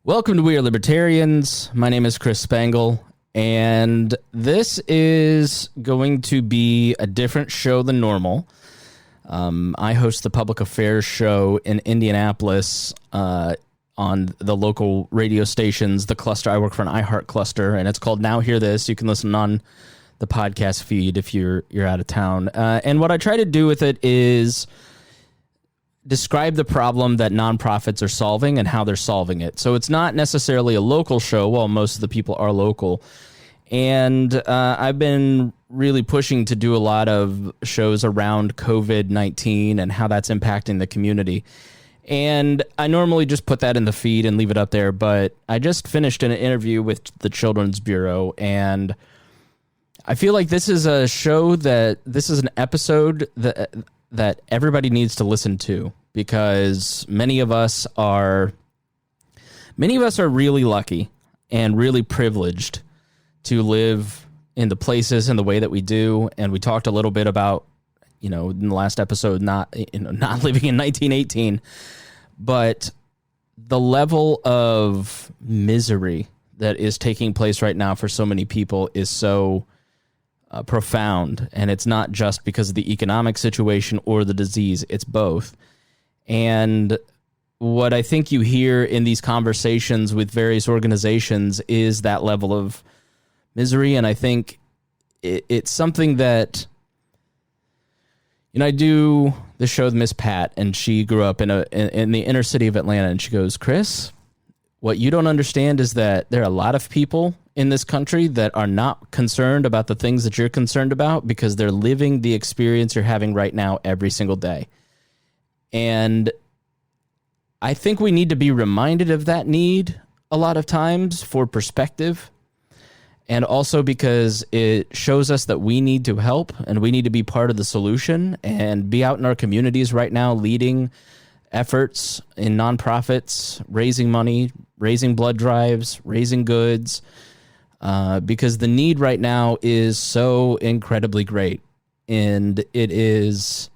Welcome to We Are Libertarians. My name is Chris Spangle, and this is going to be a different show than normal. I host the public affairs show in Indianapolis on the local radio stations, the cluster. I work for an iHeart cluster, and it's called Now Hear This. You can listen on the podcast feed if you're out of town. And what I try to do with it is describe the problem that nonprofits are solving and how they're solving it. So it's not necessarily a local show, while most of the people are local. And I've been really pushing to do a lot of shows around COVID-19 and how that's impacting the community. And I normally just put that in the feed and leave it up there, but I just finished an interview with the Children's Bureau, and I feel like this is a show this is an episode that everybody needs to listen to, because many of us are really lucky and really privileged to live in the places and the way that we do. And we talked a little bit about, in the last episode, not living in 1918, but the level of misery that is taking place right now for so many people is so profound. And it's not just because of the economic situation or the disease, it's both. And what I think you hear in these conversations with various organizations is that level of misery. And I think it's something that, I do the show with Miss Pat, and she grew up in the inner city of Atlanta, and she goes, Chris, what you don't understand is that there are a lot of people in this country that are not concerned about the things that you're concerned about, because they're living the experience you're having right now every single day. And I think we need to be reminded of that need a lot of times for perspective, and also because it shows us that we need to help and we need to be part of the solution and be out in our communities right now, leading efforts in nonprofits, raising money, raising blood drives, raising goods, because the need right now is so incredibly great. And it is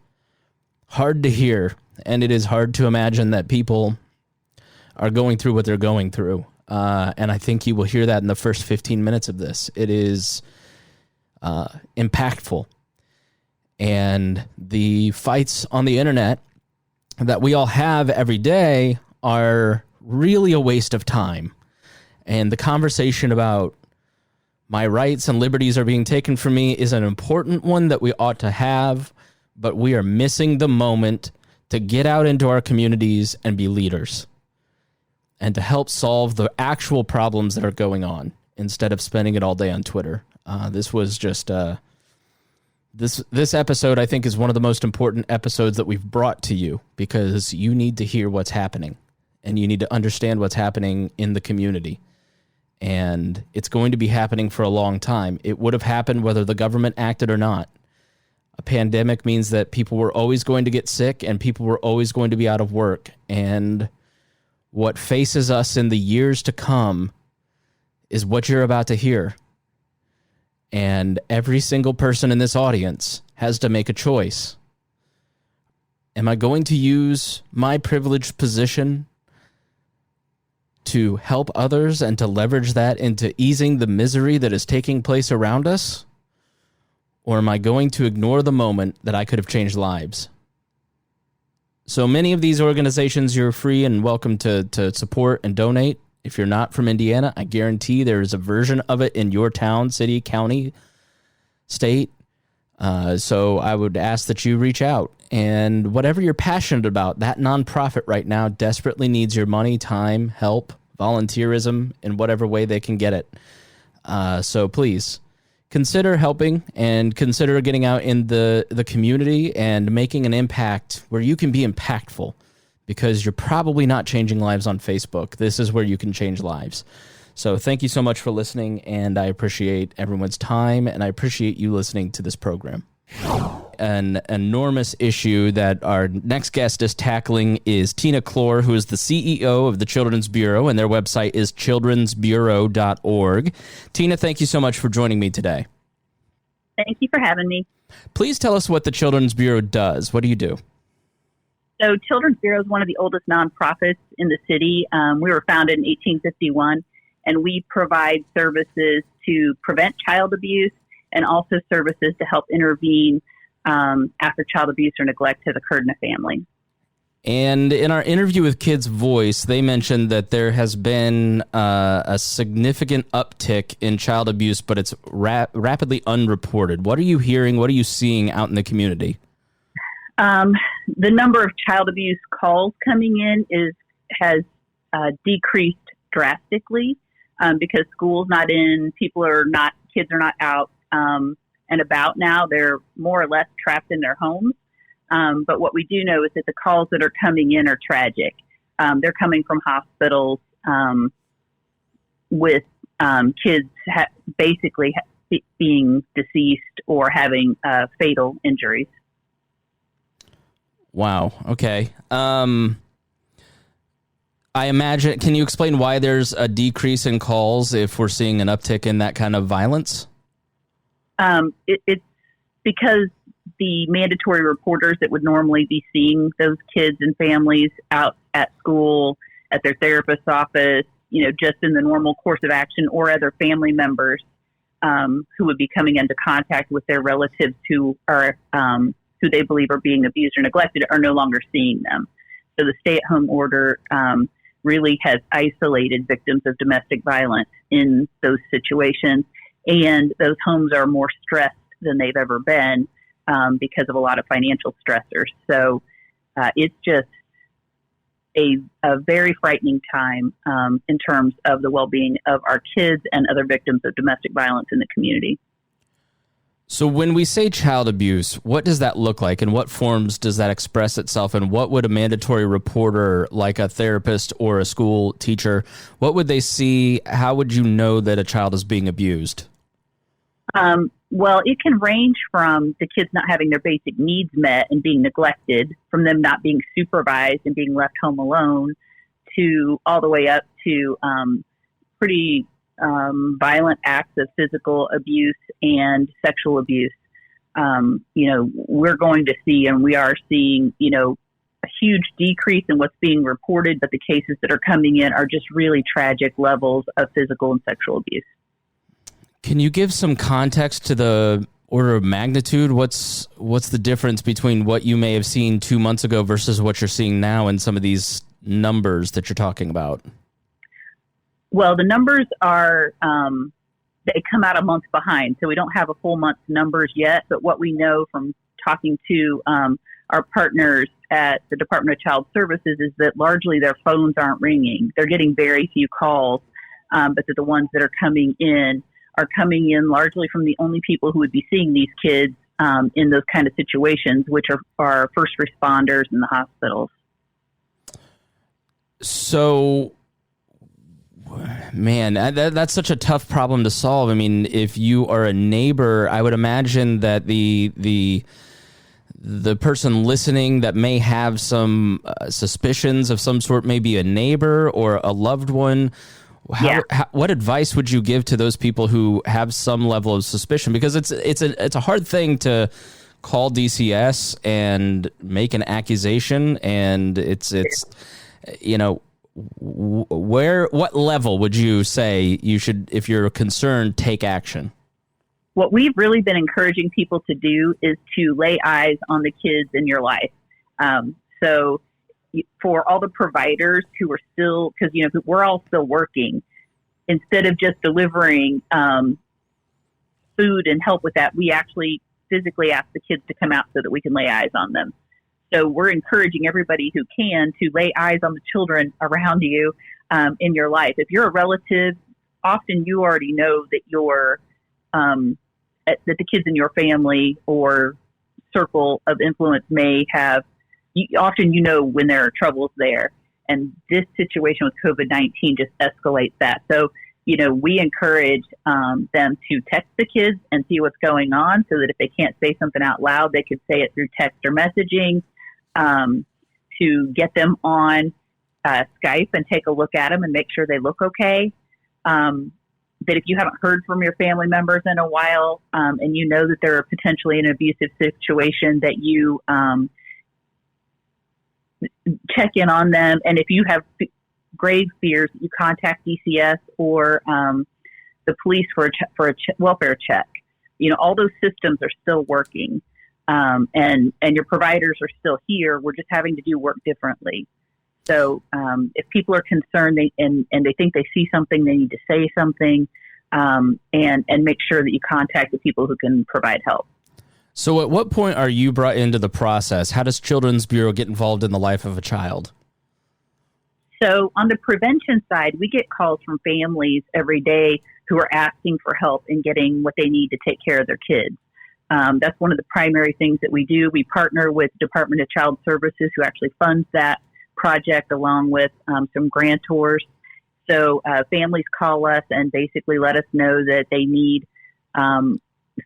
hard to hear, and it is hard to imagine that people are going through what they're going through. And I think you will hear that in the first 15 minutes of this. It is impactful. And the fights on the internet that we all have every day are really a waste of time. And the conversation about my rights and liberties are being taken from me is an important one that we ought to have, but we are missing the moment to get out into our communities and be leaders, and to help solve the actual problems that are going on instead of spending it all day on Twitter. This was just this episode, I think, is one of the most important episodes that we've brought to you, because you need to hear what's happening and you need to understand what's happening in the community. And it's going to be happening for a long time. It would have happened whether the government acted or not. A pandemic means that people were always going to get sick and people were always going to be out of work. And what faces us in the years to come is what you're about to hear. And every single person in this audience has to make a choice. Am I going to use my privileged position to help others and to leverage that into easing the misery that is taking place around us? Or am I going to ignore the moment that I could have changed lives? So many of these organizations you're free and welcome to support and donate. If you're not from Indiana, I guarantee there is a version of it in your town, city, county, state. So I would ask that you reach out. And whatever you're passionate about, that nonprofit right now desperately needs your money, time, help, volunteerism, in whatever way they can get it. So please consider helping and consider getting out in the community and making an impact where you can be impactful, because you're probably not changing lives on Facebook. This is where you can change lives. So thank you so much for listening, and I appreciate everyone's time, and I appreciate you listening to this program. An enormous issue that our next guest is tackling is Tina Cloer, who is the CEO of the Children's Bureau, and their website is childrensbureau.org. Tina, thank you so much for joining me today. Thank you for having me. Please tell us what the Children's Bureau does. What do you do? So Children's Bureau is one of the oldest nonprofits in the city. We were founded in 1851, and we provide services to prevent child abuse and also services to help intervene after child abuse or neglect has occurred in a family. And in our interview with Kids Voice, they mentioned that there has been a significant uptick in child abuse, but it's rapidly unreported. What are you hearing? What are you seeing out in the community? The number of child abuse calls coming in has decreased drastically because school's not in, kids are not out and about now. They're more or less trapped in their homes. But what we do know is that the calls that are coming in are tragic. They're coming from hospitals with kids basically being deceased or having fatal injuries. Wow. Okay. I imagine, can you explain why there's a decrease in calls if we're seeing an uptick in that kind of violence? It's because the mandatory reporters that would normally be seeing those kids and families out at school, at their therapist's office, just in the normal course of action, or other family members who would be coming into contact with their relatives who are who they believe are being abused or neglected, are no longer seeing them. So the stay-at-home order really has isolated victims of domestic violence in those situations, and those homes are more stressed than they've ever been because of a lot of financial stressors. So it's just a very frightening time in terms of the well-being of our kids and other victims of domestic violence in the community. So when we say child abuse, what does that look like? In what forms does that express itself? And what would a mandatory reporter, like a therapist or a school teacher, what would they see? How would you know that a child is being abused? Well, it can range from the kids not having their basic needs met and being neglected, from them not being supervised and being left home alone, to all the way up to pretty violent acts of physical abuse and sexual abuse. We're going to see, and we are seeing, a huge decrease in what's being reported, but the cases that are coming in are just really tragic levels of physical and sexual abuse. Can you give some context to the order of magnitude? What's the difference between what you may have seen 2 months ago versus what you're seeing now in some of these numbers that you're talking about? Well, the numbers are, they come out a month behind, so we don't have a full month's numbers yet, but what we know from talking to our partners at the Department of Child Services is that largely their phones aren't ringing. They're getting very few calls, but that the ones that are coming in largely from the only people who would be seeing these kids in those kind of situations, which are first responders in the hospitals. So, man, that's such a tough problem to solve. I mean, if you are a neighbor, I would imagine that the person listening that may have some suspicions of some sort, maybe a neighbor or a loved one. What advice would you give to those people who have some level of suspicion? Because it's a hard thing to call DCS and make an accusation, and what level would you say you should, if you're concerned, take action? What we've really been encouraging people to do is to lay eyes on the kids in your life. So for all the providers who are still, because we're all still working, instead of just delivering food and help with that, we actually physically ask the kids to come out so that we can lay eyes on them. So we're encouraging everybody who can to lay eyes on the children around you in your life. If you're a relative, often you already know that that the kids in your family or circle of influence may have. Often when there are troubles there, and this situation with COVID-19 just escalates that. So, we encourage them to text the kids and see what's going on, so that if they can't say something out loud, they could say it through text or messaging, to get them on Skype and take a look at them and make sure they look okay. That if you haven't heard from your family members in a while, and you know that they're potentially in an abusive situation, that you check in on them. And if you have grave fears, you contact DCS or the police for a welfare check. All those systems are still working, and your providers are still here. We're just having to do work differently. So if people are concerned and they think they see something, they need to say something, and make sure that you contact the people who can provide help. So at what point are you brought into the process? How does Children's Bureau get involved in the life of a child? So on the prevention side, we get calls from families every day who are asking for help in getting what they need to take care of their kids. That's one of the primary things that we do. We partner with Department of Child Services, who actually funds that project, along with some grantors. So families call us and basically let us know that they need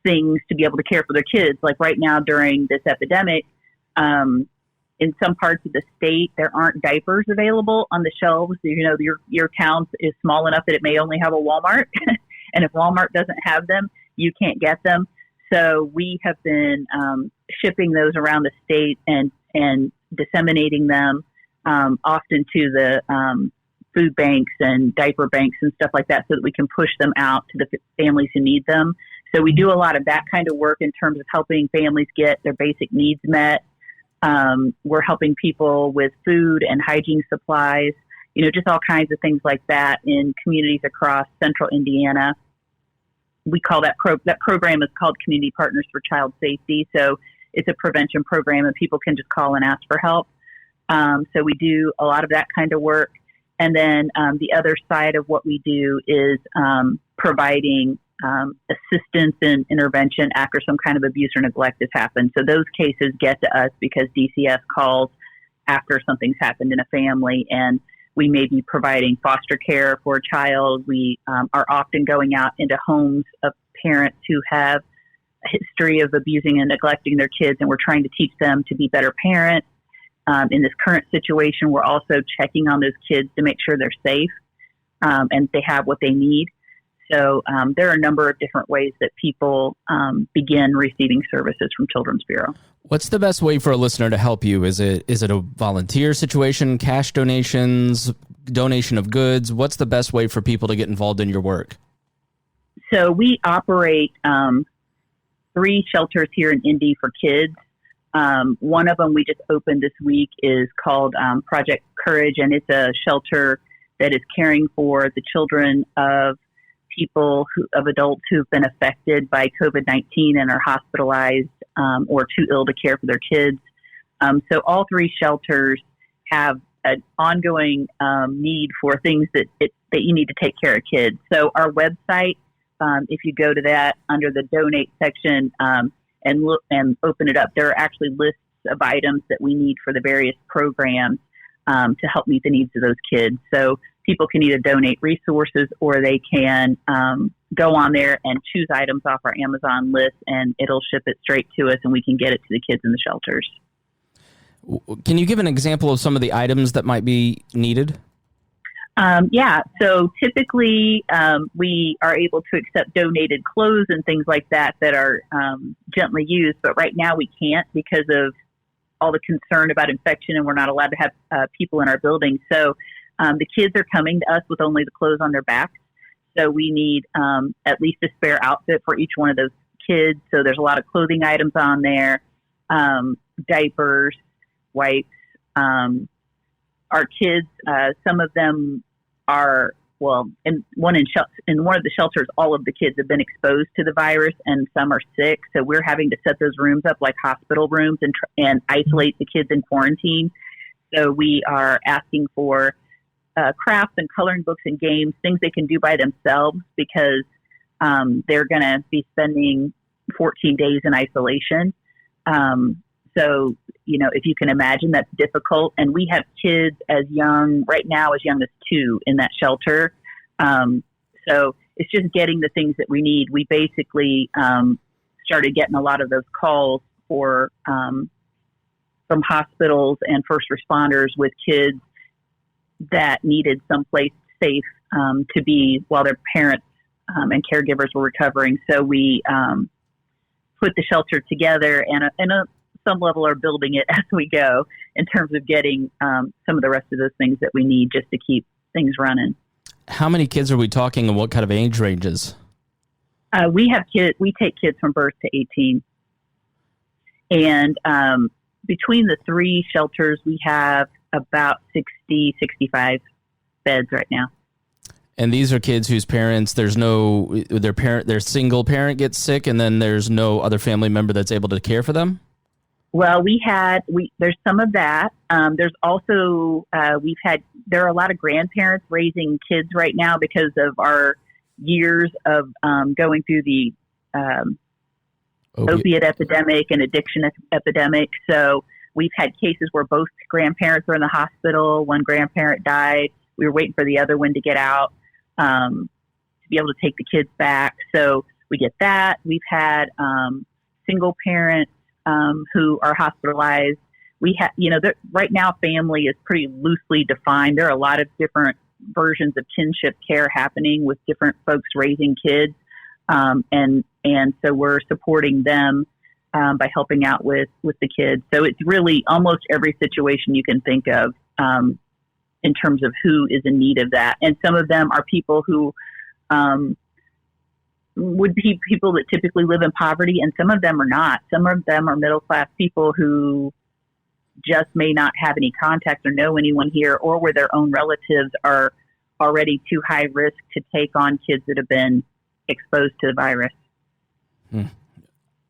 things to be able to care for their kids. Like right now during this epidemic, in some parts of the state, there aren't diapers available on the shelves. Your town is small enough that it may only have a Walmart. And if Walmart doesn't have them, you can't get them. So we have been shipping those around the state and disseminating them often to the food banks and diaper banks and stuff like that, so that we can push them out to the families who need them. So we do a lot of that kind of work in terms of helping families get their basic needs met. We're helping people with food and hygiene supplies, just all kinds of things like that in communities across central Indiana. We call that program is called Community Partners for Child Safety. So it's a prevention program and people can just call and ask for help. So we do a lot of that kind of work. And then the other side of what we do is providing assistance and intervention after some kind of abuse or neglect has happened. So those cases get to us because DCS calls after something's happened in a family, and we may be providing foster care for a child. We are often going out into homes of parents who have a history of abusing and neglecting their kids, and we're trying to teach them to be better parents. In this current situation, we're also checking on those kids to make sure they're safe and they have what they need. So there are a number of different ways that people begin receiving services from Children's Bureau. What's the best way for a listener to help you? Is it a volunteer situation, cash donations, donation of goods? What's the best way for people to get involved in your work? So we operate 3 shelters here in Indy for kids. One of them we just opened this week is called Project Courage, and it's a shelter that is caring for the children of adults who've been affected by COVID-19 and are hospitalized or too ill to care for their kids. So all 3 shelters have an ongoing need for things that you need to take care of kids. So our website, if you go to that under the donate section and look and open it up, there are actually lists of items that we need for the various programs to help meet the needs of those kids. So people can either donate resources or they can go on there and choose items off our Amazon list, and it'll ship it straight to us and we can get it to the kids in the shelters. Can you give an example of some of the items that might be needed? Yeah. So typically we are able to accept donated clothes and things like that are gently used. But right now we can't because of all the concern about infection, and we're not allowed to have people in our building. So the kids are coming to us with only the clothes on their backs. So we need at least a spare outfit for each one of those kids. So there's a lot of clothing items on there, diapers, wipes. Our kids, some of them are, in one of the shelters, all of the kids have been exposed to the virus and some are sick. So we're having to set those rooms up like hospital rooms and isolate the kids in quarantine. So we are asking for crafts and coloring books and games, things they can do by themselves because they're going to be spending 14 days in isolation. So, if you can imagine, that's difficult. And we have kids right now as young as 2 in that shelter. So it's just getting the things that we need. We basically started getting a lot of those calls from hospitals and first responders with kids that needed someplace safe to be while their parents and caregivers were recovering. So we put the shelter together and some level are building it as we go. in terms of getting some of the rest of those things that we need just to keep things running. How many kids are we talking, and what kind of age ranges? We have kids. We take kids from birth to 18, and between the three shelters, we have about 60, 65 beds right now. And these are kids whose parents, their single parent gets sick, and then there's no other family member that's able to care for them? Well, there's some of that. There's also, there are a lot of grandparents raising kids right now because of our years of going through the opiate epidemic and addiction epidemic. So we've had cases where both grandparents are in the hospital. One grandparent died. We were waiting for the other one to get out to be able to take the kids back. So we get that. We've had single parents who are hospitalized. We have, right now family is pretty loosely defined. There are a lot of different versions of kinship care happening with different folks raising kids. And so we're supporting them by helping out with the kids. So it's really almost every situation you can think of in terms of who is in need of that. And some of them are people who would be people that typically live in poverty, and some of them are not. Some of them are middle-class people who just may not have any contact or know anyone here, or where their own relatives are already too high risk to take on kids that have been exposed to the virus.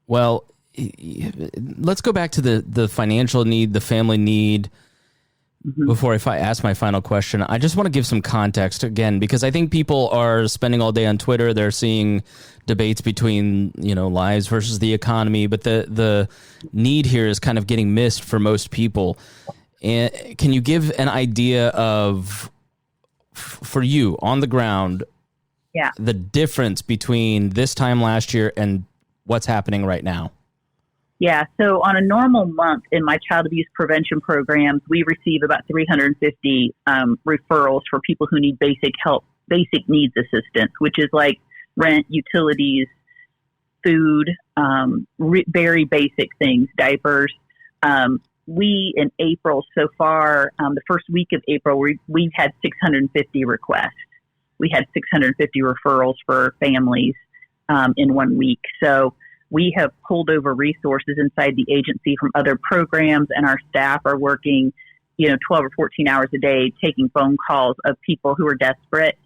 Well, let's go back to the financial need, the family need. Before I ask my final question, I just want to give some context again, because I think people are spending all day on Twitter. They're seeing debates between, lives versus the economy, but the need here is kind of getting missed for most people. And can you give an idea of, for you on the ground, the difference between this time last year and what's happening right now? Yeah, so on a normal month in my child abuse prevention programs, we receive about 350 referrals for people who need basic needs assistance, which is like rent, utilities, food, very basic things, diapers. We, in April so far, the first week of April, we've had 650 requests. We had 650 referrals for families in 1 week. So we have pulled over resources inside the agency from other programs, and our staff are working, 12 or 14 hours a day, taking phone calls of people who are desperate.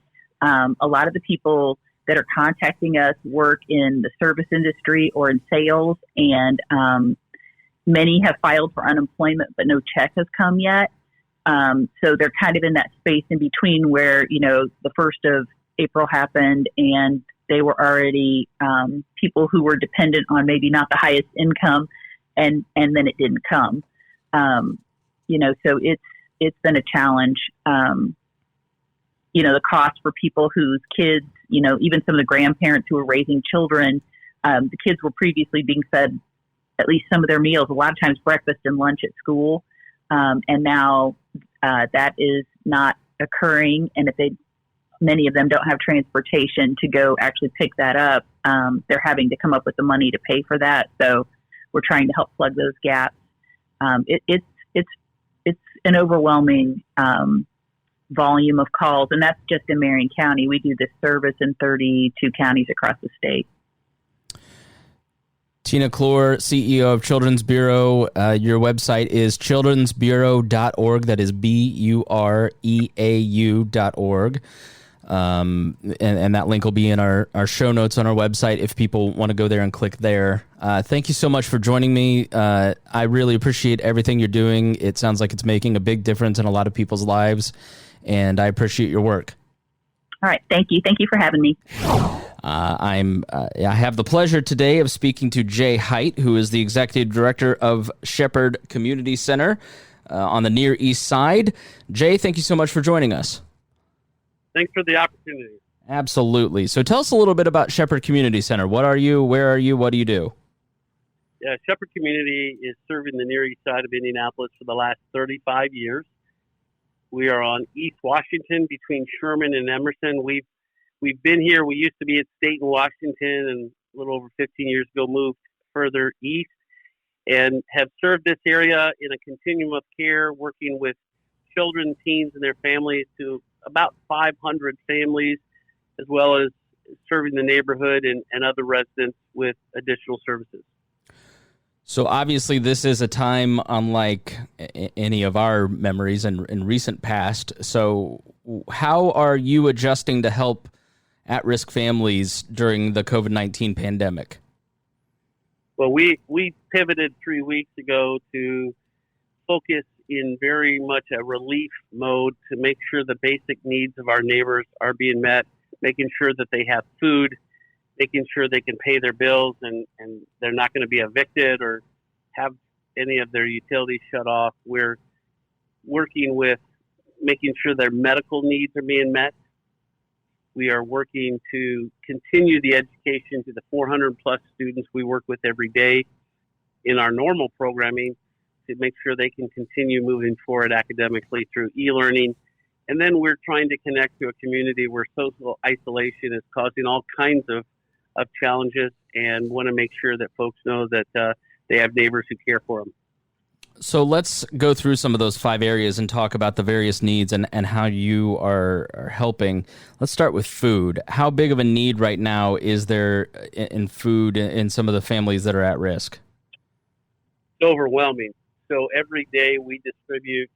A lot of the people that are contacting us work in the service industry or in sales, and many have filed for unemployment, but no check has come yet. So they're kind of in that space in between where, the 1st of April happened and they were already people who were dependent on maybe not the highest income, and then it didn't come. So it's been a challenge. The cost for people whose kids, even some of the grandparents who were raising children, the kids were previously being fed at least some of their meals, a lot of times breakfast and lunch at school. And now that is not occurring. And many of them don't have transportation to go actually pick that up. They're having to come up with the money to pay for that. So we're trying to help plug those gaps. It's an overwhelming volume of calls, and that's just in Marion County. We do this service in 32 counties across the state. Tina Cloer, CEO of Children's Bureau. Your website is childrensbureau.org. That is BUREAU.org. And that link will be in our show notes on our website if people want to go there and click there. Thank you so much for joining me. I really appreciate everything you're doing. It sounds like it's making a big difference in a lot of people's lives, and I appreciate your work. All right. Thank you. Thank you for having me. I have the pleasure today of speaking to Jay Height, who is the executive director of Shepherd Community Center on the Near East Side. Jay, thank you so much for joining us. Thanks for the opportunity. Absolutely. So tell us a little bit about Shepherd Community Center. What are you? Where are you? What do you do? Yeah, Shepherd Community is serving the Near East Side of Indianapolis for the last 35 years. We are on East Washington between Sherman and Emerson. We've been here. We used to be at State in Washington, and a little over 15 years ago moved further east. and have served this area in a continuum of care, working with children, teens, and their families to about 500 families, as well as serving the neighborhood and other residents with additional services. So obviously this is a time unlike any of our memories in recent past. So how are you adjusting to help at-risk families during the COVID-19 pandemic? Well, we pivoted 3 weeks ago to focus in very much a relief mode to make sure the basic needs of our neighbors are being met, making sure that they have food, making sure they can pay their bills and they're not going to be evicted or have any of their utilities shut off. We're working with making sure their medical needs are being met. We are working to continue the education to the 400 plus students we work with every day in our normal programming to make sure they can continue moving forward academically through e-learning. And then we're trying to connect to a community where social isolation is causing all kinds of challenges, and want to make sure that folks know that they have neighbors who care for them. So let's go through some of those 5 areas and talk about the various needs and how you are helping. Let's start with food. How big of a need right now is there in food in some of the families that are at risk? It's overwhelming. So every day we distribute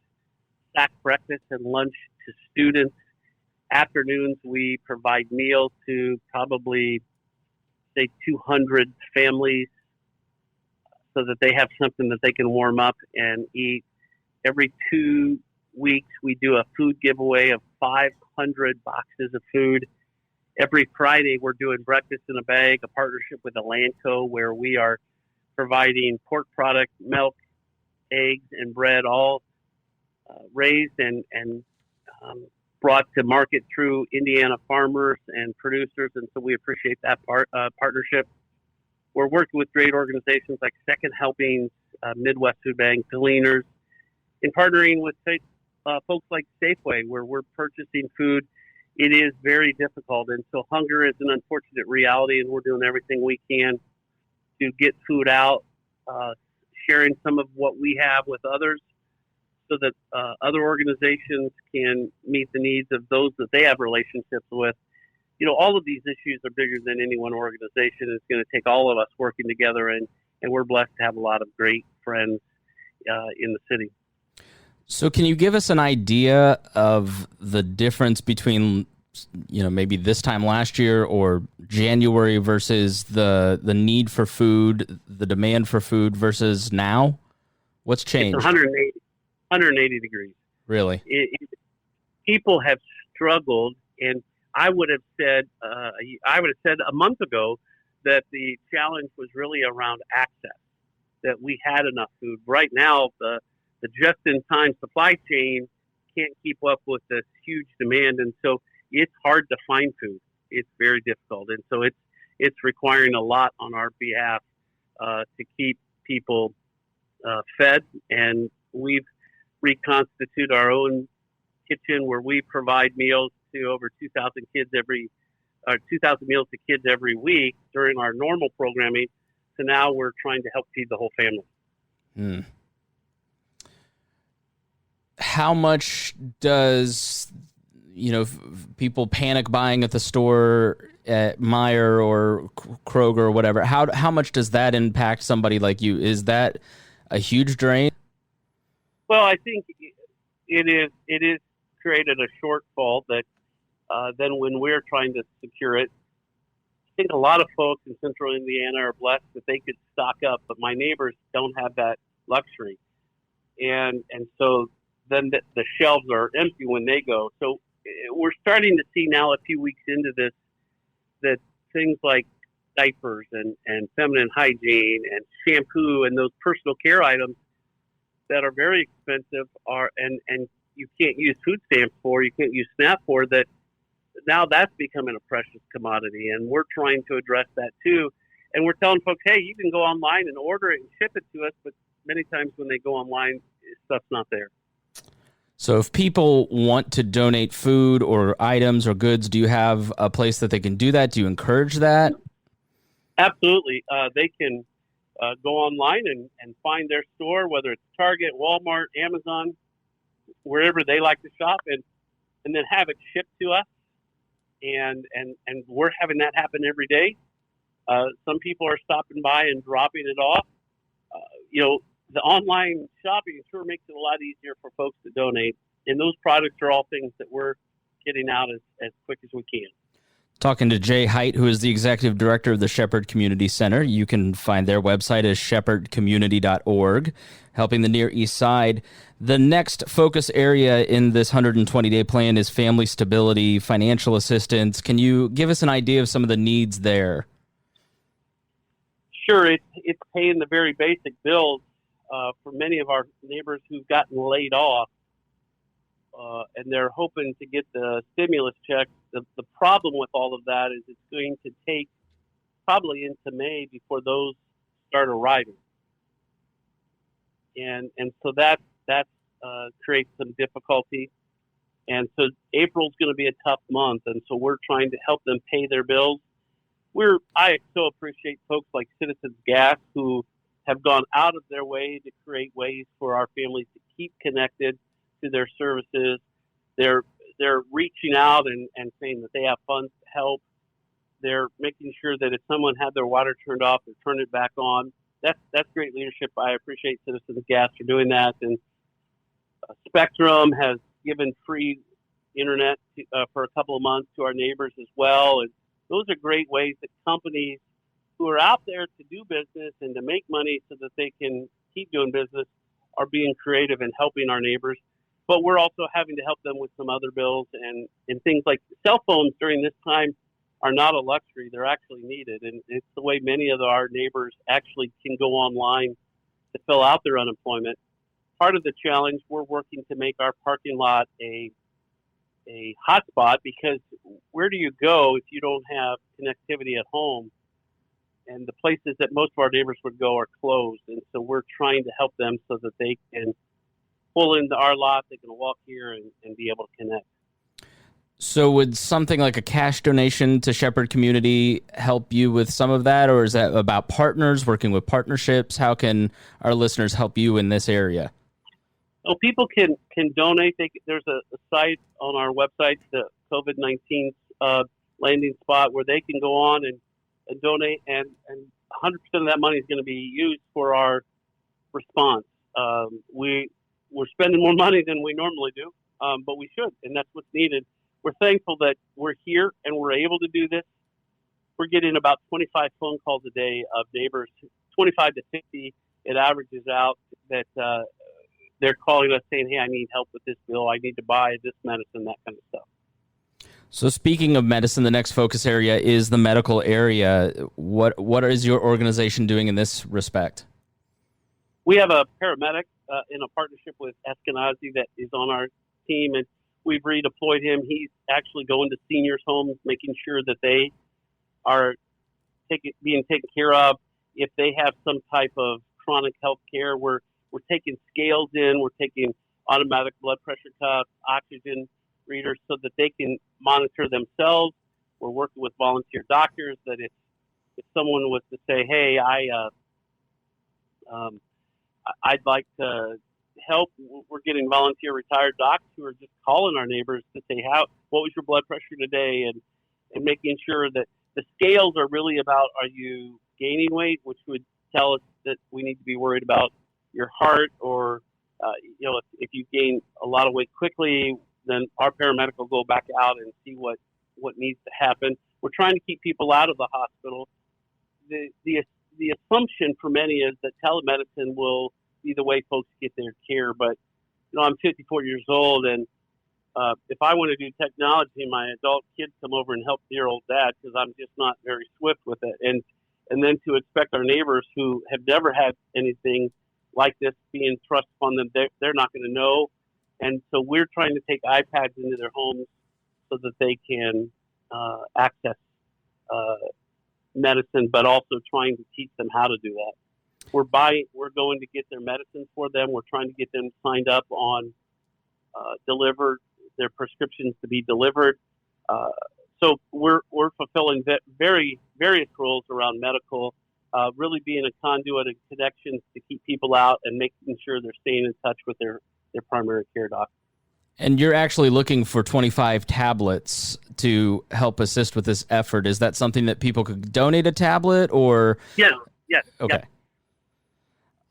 stacked breakfast and lunch to students. Afternoons we provide meals to probably, say, 200 families, so that they have something that they can warm up and eat. Every 2 weeks, we do a food giveaway of 500 boxes of food. Every Friday, we're doing breakfast in a bag, a partnership with Elanco, where we are providing pork product, milk, eggs, and bread, all raised and brought to market through Indiana farmers and producers. And so we appreciate that partnership. We're working with great organizations like Second Helpings, Midwest Food Bank, Gleaners, and partnering with folks like Safeway, where we're purchasing food. It is very difficult, and so hunger is an unfortunate reality, and we're doing everything we can to get food out, sharing some of what we have with others so that other organizations can meet the needs of those that they have relationships with. You know, all of these issues are bigger than any one organization. It's going to take all of us working together, and we're blessed to have a lot of great friends in the city. So can you give us an idea of the difference between, maybe this time last year or January versus the need for food, the demand for food versus now? What's changed? It's 180 degrees. Really? People have struggled, and I would have said a month ago that the challenge was really around access, that we had enough food. Right now, the just-in-time supply chain can't keep up with this huge demand, and so it's hard to find food. It's very difficult, and so it's requiring a lot on our behalf to keep people fed. And we've reconstituted our own kitchen where we provide meals to over 2,000 meals to kids every week during our normal programming. So now we're trying to help feed the whole family. How much does, people panic buying at the store at Meijer or Kroger or whatever? How much does that impact somebody like you? Is that a huge drain? Well, I think it is created a shortfall that then when we're trying to secure it, I think a lot of folks in central Indiana are blessed that they could stock up, but my neighbors don't have that luxury. And so then the shelves are empty when they go. So we're starting to see now, a few weeks into this, that things like diapers and feminine hygiene and shampoo and those personal care items that are very expensive and you can't use food stamps for, you can't use SNAP for, that now that's becoming a precious commodity. And we're trying to address that too. And we're telling folks, hey, you can go online and order it and ship it to us, but many times when they go online, stuff's not there. So if people want to donate food or items or goods, do you have a place that they can do that? Do you encourage that? Absolutely. They can go online and find their store, whether it's Target, Walmart, Amazon, wherever they like to shop, and then have it shipped to us. And we're having that happen every day. Some people are stopping by and dropping it off. The online shopping sure makes it a lot easier for folks to donate. And those products are all things that we're getting out as quick as we can. Talking to Jay Height, who is the executive director of the Shepherd Community Center. You can find their website as shepherdcommunity.org, helping the Near East Side. The next focus area in this 120-day plan is family stability, financial assistance. Can you give us an idea of some of the needs there? Sure. It's paying the very basic bills for many of our neighbors who've gotten laid off, and they're hoping to get the stimulus check. The problem with all of that is it's going to take probably into May before those start arriving. And so that creates some difficulty. And so April's going to be a tough month, and so we're trying to help them pay their bills. I so appreciate folks like Citizens Gas who have gone out of their way to create ways for our families to keep connected to their services. They're reaching out and saying that they have funds to help. They're making sure that if someone had their water turned off, they turn it back on. That's great leadership. I appreciate Citizens Gas for doing that. And Spectrum has given free internet for a couple of months to our neighbors as well. And those are great ways that companies who are out there to do business and to make money so that they can keep doing business are being creative and helping our neighbors. But we're also having to help them with some other bills and things like cell phones during this time are not a luxury. They're actually needed. And it's the way many of our neighbors actually can go online to fill out their unemployment. Part of the challenge, we're working to make our parking lot a hotspot, because where do you go if you don't have connectivity at home? And the places that most of our neighbors would go are closed. And so we're trying to help them so that they can pull into our lot, they can walk here and be able to connect. So would something like a cash donation to Shepherd Community help you with some of that, or is that about partners, working with partnerships? How can our listeners help you in this area? Well, people can donate. There's a site on our website, the COVID-19 landing spot, where they can go on and donate, and 100% of that money is going to be used for our response. We're spending more money than we normally do, but we should, and that's what's needed. We're thankful that we're here and we're able to do this. We're getting about 25 phone calls a day of neighbors, 25 to 50. It averages out that they're calling us saying, hey, I need help with this bill. I need to buy this medicine, that kind of stuff. So speaking of medicine, the next focus area is the medical area. What is your organization doing in this respect? We have a paramedic in a partnership with Eskenazi that is on our team, and we've redeployed him. He's actually going to seniors' homes, making sure that they are being taken care of. If they have some type of chronic health care, we're taking scales in, we're taking automatic blood pressure cuffs, oxygen readers, so that they can monitor themselves. We're working with volunteer doctors that if someone was to say, hey, I'd like to help, we're getting volunteer retired docs who are just calling our neighbors to say, what was your blood pressure today? And making sure that the scales are really about, are you gaining weight, which would tell us that we need to be worried about your heart, or if you gain a lot of weight quickly, then our paramedic will go back out and see what needs to happen. We're trying to keep people out of the hospital. The assumption for many is that telemedicine will be the way folks get their care. But, I'm 54 years old, and if I want to do technology, my adult kids come over and help dear old dad because I'm just not very swift with it. And then to expect our neighbors who have never had anything like this being thrust upon them, they're not going to know. And so we're trying to take iPads into their homes so that they can access medicine, but also trying to teach them how to do that. We're going to get their medicines for them. We're trying to get them signed up on their prescriptions to be delivered. So we're fulfilling various roles around medical. really being a conduit of connections to keep people out and making sure they're staying in touch with their primary care doctor. And you're actually looking for 25 tablets to help assist with this effort. Is that something that people could donate a tablet or? Yeah. Yes. Okay.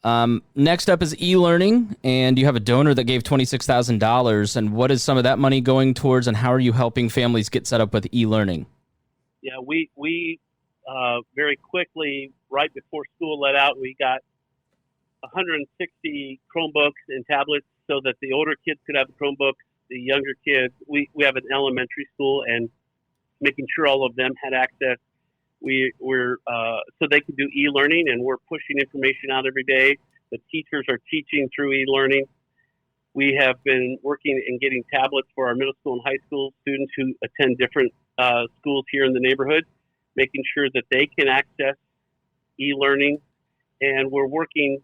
Yes. Next up is e-learning, and you have a donor that gave $26,000. And what is some of that money going towards, and how are you helping families get set up with e-learning? Yeah, we very quickly, right before school let out, we got 160 Chromebooks and tablets so that the older kids could have the Chromebooks, the younger kids. We have an elementary school, and making sure all of them had access. We're so they could do e-learning, and we're pushing information out every day. The teachers are teaching through e-learning. We have been working and getting tablets for our middle school and high school students who attend different schools here in the neighborhood, making sure that they can access e-learning. And we're working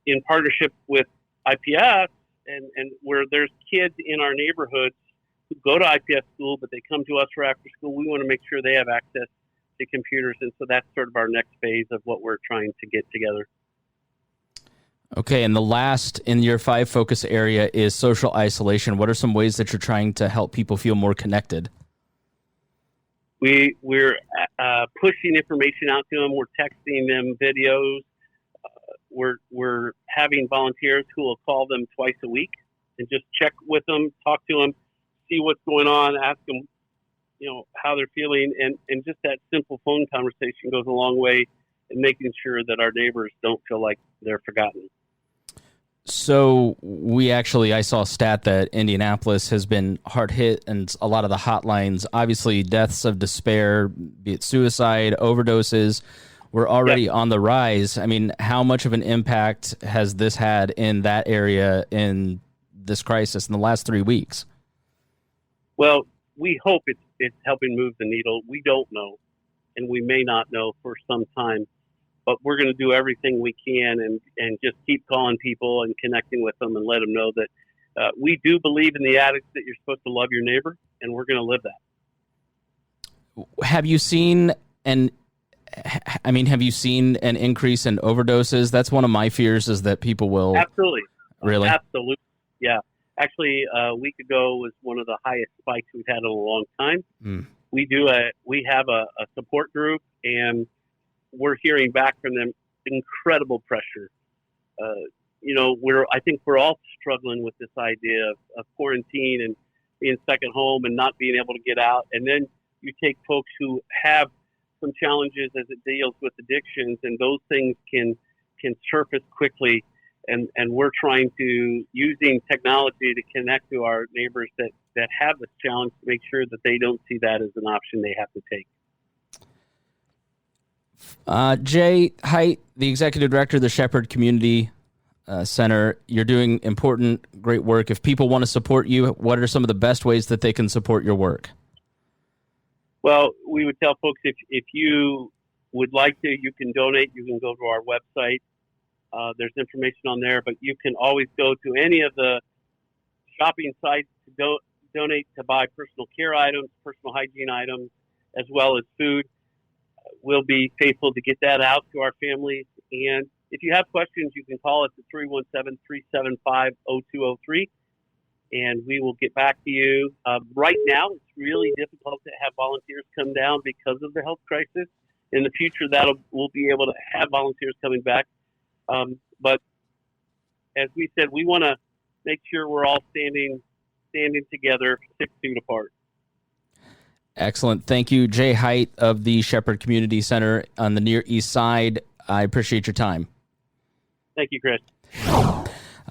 in partnership with IPS, and where there's kids in our neighborhoods who go to IPS school, but they come to us for after school. We want to make sure they have access to computers, and so that's sort of our next phase of what we're trying to get together. Okay, and the last in your 5 focus area is social isolation. What are some ways that you're trying to help people feel more connected? We're pushing information out to them. We're texting them videos. We're having volunteers who will call them twice a week and just check with them, talk to them, see what's going on, ask them, how they're feeling, and just that simple phone conversation goes a long way in making sure that our neighbors don't feel like they're forgotten. So I saw a stat that Indianapolis has been hard hit, and a lot of the hotlines, obviously deaths of despair, be it suicide, overdoses, were already on the rise. I mean, how much of an impact has this had in that area in this crisis in the last 3 weeks? Well, we hope it's helping move the needle. We don't know, and we may not know for some time, but we're going to do everything we can and just keep calling people and connecting with them and let them know that we do believe in the adage that you're supposed to love your neighbor, and we're going to live that. Have you seen an increase in overdoses? That's one of my fears, is that people will... Absolutely. Really? Absolutely. Yeah. Actually, a week ago was one of the highest spikes we've had in a long time. We have a support group, and we're hearing back from them incredible pressure. I think we're all struggling with this idea of quarantine and being stuck at home and not being able to get out. And then you take folks who have some challenges as it deals with addictions, and those things can surface quickly. And we're trying to, using technology to connect to our neighbors that have this challenge, to make sure that they don't see that as an option they have to take. Jay Height, the Executive Director of the Shepherd Community Center, you're doing important, great work. If people want to support you, what are some of the best ways that they can support your work? Well, we would tell folks if you would like to, you can donate. You can go to our website. There's information on there, but you can always go to any of the shopping sites to donate to buy personal care items, personal hygiene items, as well as food. We'll be faithful to get that out to our families. And if you have questions, you can call us at 317-375-0203, and we will get back to you. Right now, it's really difficult to have volunteers come down because of the health crisis. In the future, we'll be able to have volunteers coming back. But as we said, we want to make sure we're all standing together 6 feet apart. Excellent. Thank you, Jay Height of the Shepherd Community Center on the Near East Side. I appreciate your time. Thank you, Chris.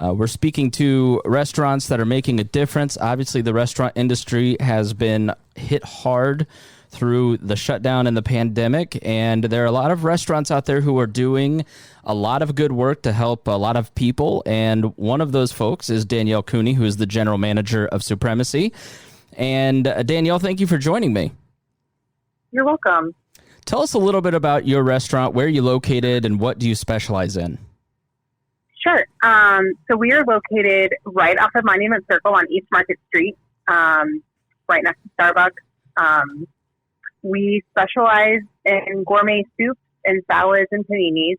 We're speaking to restaurants that are making a difference. Obviously, the restaurant industry has been hit hard through the shutdown and the pandemic, and there are a lot of restaurants out there who are doing a lot of good work to help a lot of people, and one of those folks is Danielle Cooney, who is the general manager of Soupremacy. And Danielle, thank you for joining me. You're welcome. Tell us a little bit about your restaurant, where you're located, and what do you specialize in? Sure. So we are located right off of Monument Circle on East Market Street, right next to Starbucks. We specialize in gourmet soups and salads and paninis.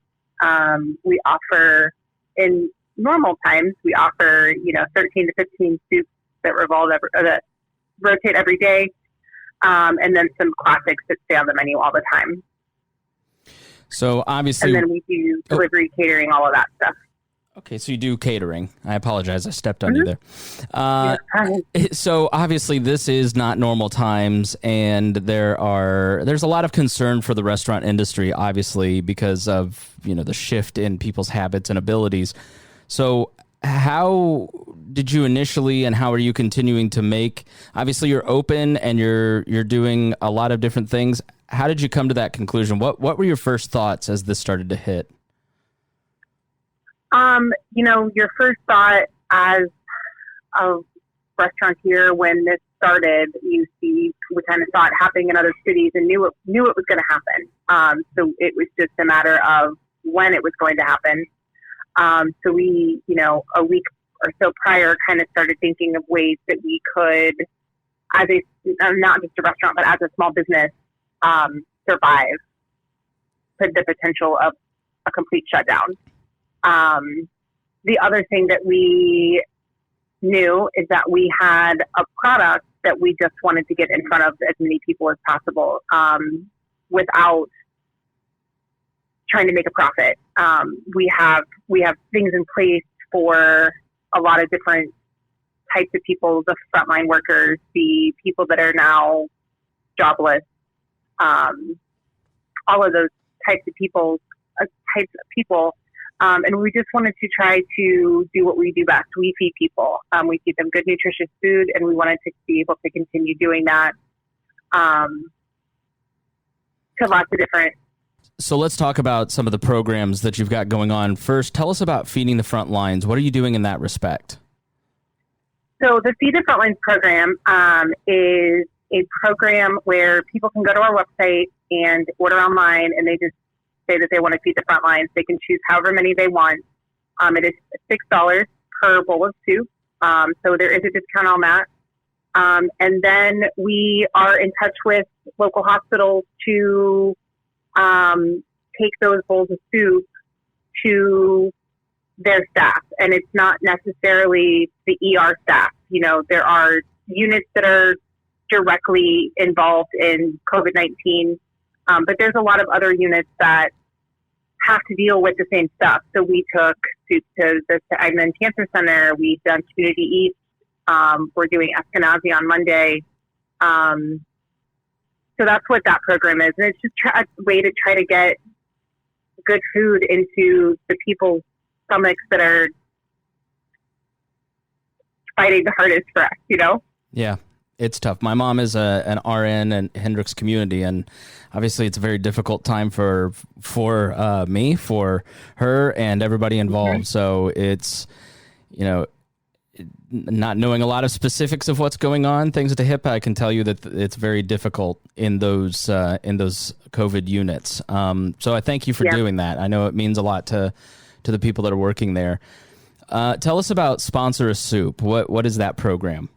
We offer, in normal times, we offer, 13 to 15 soups that that rotate every day. And then some classics that stay on the menu all the time. So obviously, and then we do delivery, catering, all of that stuff. Okay, so you do catering. I apologize, I stepped on you there. Fine. So obviously, this is not normal times, and there's a lot of concern for the restaurant industry, obviously, because of the shift in people's habits and abilities. So how did you initially, and how are you continuing to make? Obviously, you're open and you're doing a lot of different things. How did you come to that conclusion? What were your first thoughts as this started to hit? Your first thought as a restaurateur when this started, we kind of saw it happening in other cities and knew it was going to happen. So it was just a matter of when it was going to happen. So we, a week or so prior, kind of started thinking of ways that we could, as not just a restaurant, but as a small business, survive the potential of a complete shutdown. The other thing that we knew is that we had a product that we just wanted to get in front of as many people as possible, without trying to make a profit. We have things in place for a lot of different types of people, the frontline workers, the people that are now jobless, all of those types of people. And we just wanted to try to do what we do best. We feed people. We feed them good, nutritious food, and we wanted to be able to continue doing that to lots of different. So let's talk about some of the programs that you've got going on. First, tell us about Feeding the Front Lines. What are you doing in that respect? So the Feed the Front Lines program is a program where people can go to our website and order online, and they just say that they want to feed the front lines. They can choose however many they want. It is $6 per bowl of soup. So there is a discount on that. And then we are in touch with local hospitals to take those bowls of soup to their staff. And it's not necessarily the ER staff. There are units that are directly involved in COVID-19. But there's a lot of other units that have to deal with the same stuff. So we took soup to the Agnew Cancer Center. We've done Community East. We're doing Eskenazi on Monday. So that's what that program is. And it's just a way to try to get good food into the people's stomachs that are fighting the hardest for us, Yeah. It's tough. My mom is an RN in Hendricks Community, and obviously it's a very difficult time for me, for her, and everybody involved. Mm-hmm. So it's, not knowing a lot of specifics of what's going on, things at the hip, I can tell you that it's very difficult in those COVID units. So I thank you for doing that. I know it means a lot to the people that are working there. Tell us about Sponsor a Soup. What is that program?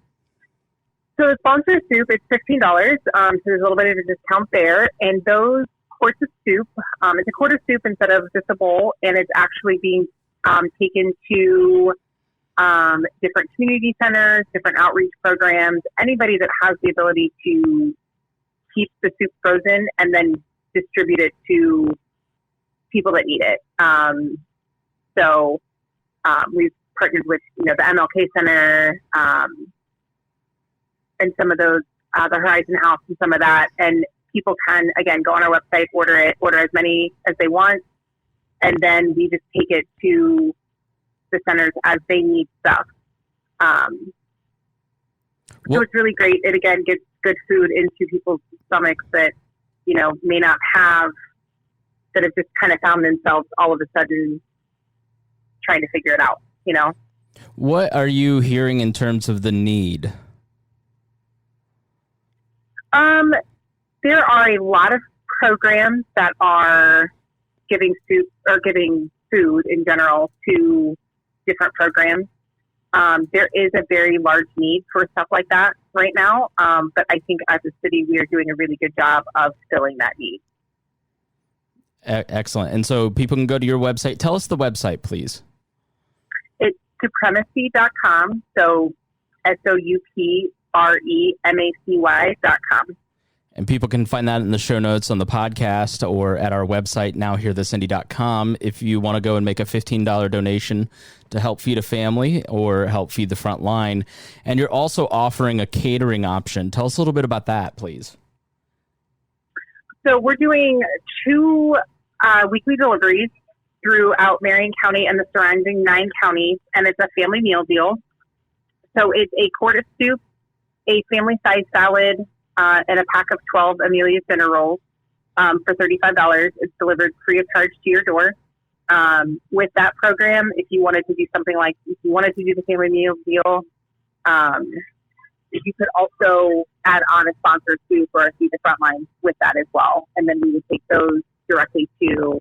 So the Sponsor Soup, it's $15, so there's a little bit of a discount there. And those quarts of soup, it's a quart of soup instead of just a bowl, and it's actually being taken to different community centers, different outreach programs, anybody that has the ability to keep the soup frozen and then distribute it to people that need it. So we've partnered with, the MLK Center, and some of those, the Horizon House and some of that. And people can, again, go on our website, order as many as they want. And then we just take it to the centers as they need stuff. So it's really great. It, again, gets good food into people's stomachs that, may not have, that have just kind of found themselves all of a sudden trying to figure it out, What are you hearing in terms of the need? There are a lot of programs that are giving soup or giving food in general to different programs. There is a very large need for stuff like that right now. But I think as a city, we are doing a really good job of filling that need. Excellent. And so people can go to your website. Tell us the website, please. It's Soupremacy.com. So SOUPREMACY.com. And people can find that in the show notes on the podcast or at our website, nowhearthisindy.com, if you want to go and make a $15 donation to help feed a family or help feed the front line. And you're also offering a catering option. Tell us a little bit about that, please. So we're doing 2 weekly deliveries throughout Marion County and the surrounding 9 counties, and it's a family meal deal. So it's a quart of soup, a family-sized salad, and a pack of 12 Amelia's dinner rolls for $35. It's delivered free of charge to your door. With that program, if you wanted to do something like, if you wanted to do the family meal deal, you could also add on a sponsored soup or a Feed the Frontline with that as well. And then we would take those directly to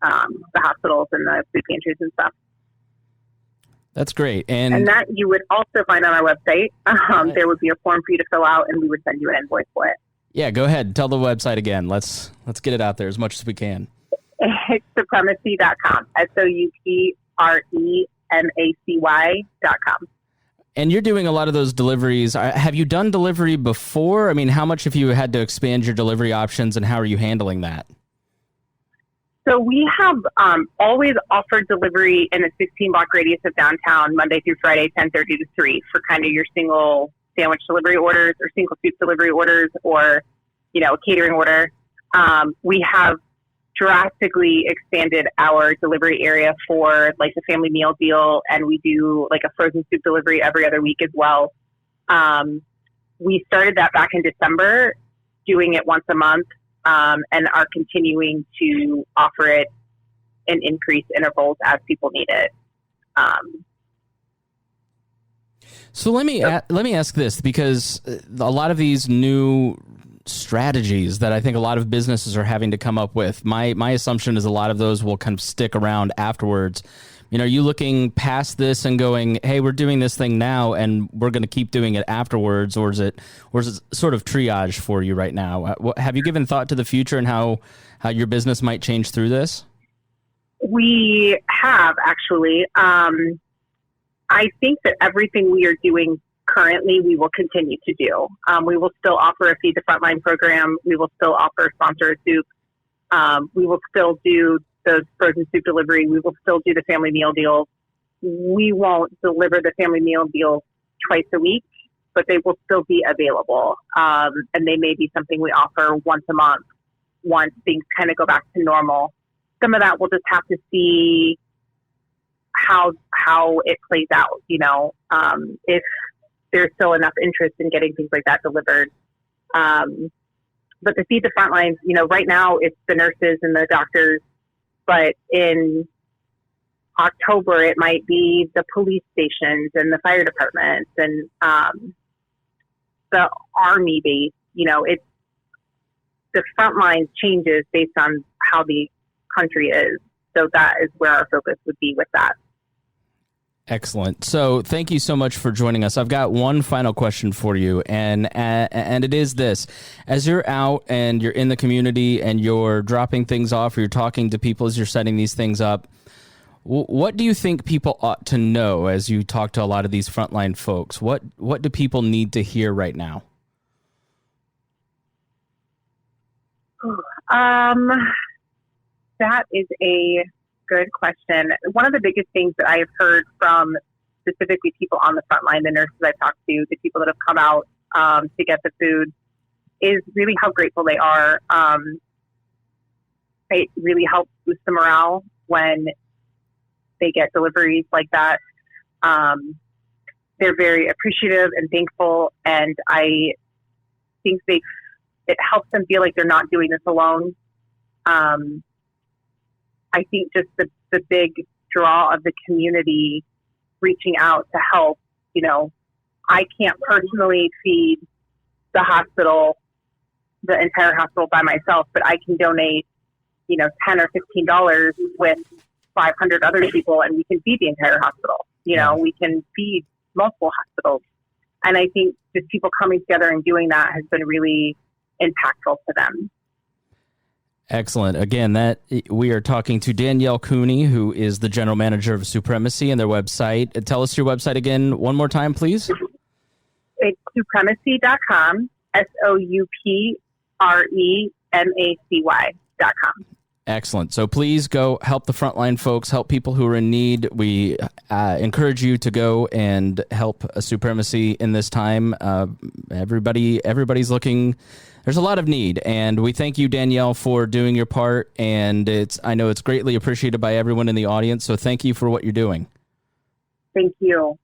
the hospitals and the food pantries and stuff. That's great. And that you would also find on our website. There would be a form for you to fill out, and we would send you an invoice for it. Yeah, go ahead. Tell the website again. Let's get it out there as much as we can. It's Soupremacy.com. SOUPREMACY.com. And you're doing a lot of those deliveries. Have you done delivery before? I mean, how much have you had to expand your delivery options, and how are you handling that? So we have always offered delivery in a 16-block radius of downtown, Monday through Friday, 10:30 to 3, for kind of your single sandwich delivery orders or single soup delivery orders, or, a catering order. We have drastically expanded our delivery area for like the family meal deal, and we do like a frozen soup delivery every other week as well. We started that back in December, doing it once a month. And are continuing to offer it in increased intervals as people need it. So let me ask this, because a lot of these new strategies that I think a lot of businesses are having to come up with, my assumption is a lot of those will kind of stick around afterwards. Are you looking past this and going, hey, we're doing this thing now and we're going to keep doing it afterwards, or is it sort of triage for you right now? Have you given thought to the future and how your business might change through this? We have, actually. I think that everything we are doing currently, we will continue to do. We will still offer a Feed the Frontline program. We will still offer sponsored soup. We will still do the frozen soup delivery. We will still do the family meal deals. We won't deliver the family meal deals twice a week, but they will still be available. And they may be something we offer once a month, once things kind of go back to normal. Some of that we'll just have to see how it plays out, if there's still enough interest in getting things like that delivered. But the Feed the Frontlines, right now it's the nurses and the doctors, but in October it might be the police stations and the fire departments and the Army base. It's the front line changes based on how the country is. So that is where our focus would be with that. Excellent. So thank you so much for joining us. I've got one final question for you, and it is this. As you're out and you're in the community and you're dropping things off, or you're talking to people as you're setting these things up, what do you think people ought to know as you talk to a lot of these frontline folks? What do people need to hear right now? That is a good question. One of the biggest things that I have heard from specifically people on the front line, the nurses I've talked to, the people that have come out to get the food, is really how grateful they are. It really helps boost the morale when they get deliveries like that. They're very appreciative and thankful, and I think it helps them feel like they're not doing this alone. I think just the big draw of the community reaching out to help, I can't personally feed the hospital, the entire hospital by myself, but I can donate, $10 or $15 with 500 other people, and we can feed the entire hospital. We can feed multiple hospitals. And I think just people coming together and doing that has been really impactful to them. Excellent. Again, that we are talking to Danielle Cooney, who is the general manager of Soupremacy and their website. Tell us your website again one more time, please. It's soupremacy.com, SOUPREMACY.com. Excellent. So please go help the frontline folks, help people who are in need. We encourage you to go and help Soupremacy in this time. Everybody's looking. There's a lot of need, and we thank you, Danielle, for doing your part. And I know it's greatly appreciated by everyone in the audience. So thank you for what you're doing. Thank you.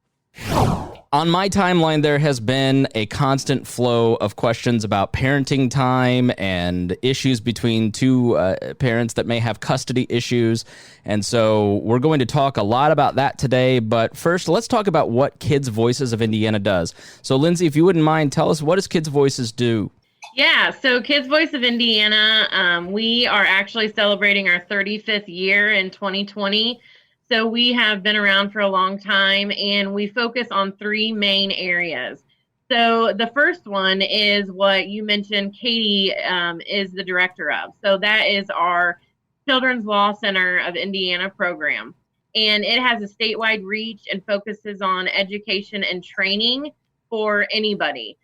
On my timeline, there has been a constant flow of questions about parenting time and issues between two parents that may have custody issues. And so we're going to talk a lot about that today. But first, let's talk about what Kids Voices of Indiana does. So, Lindsay, if you wouldn't mind, tell us, what does Kids Voices do? Yeah, so Kids Voice of Indiana, we are actually celebrating our 35th year in 2020. So we have been around for a long time, and we focus on three main areas. So the first one is what you mentioned, Katie is the director of. So that is our Children's Law Center of Indiana program. And it has a statewide reach and focuses on education and training for anybody.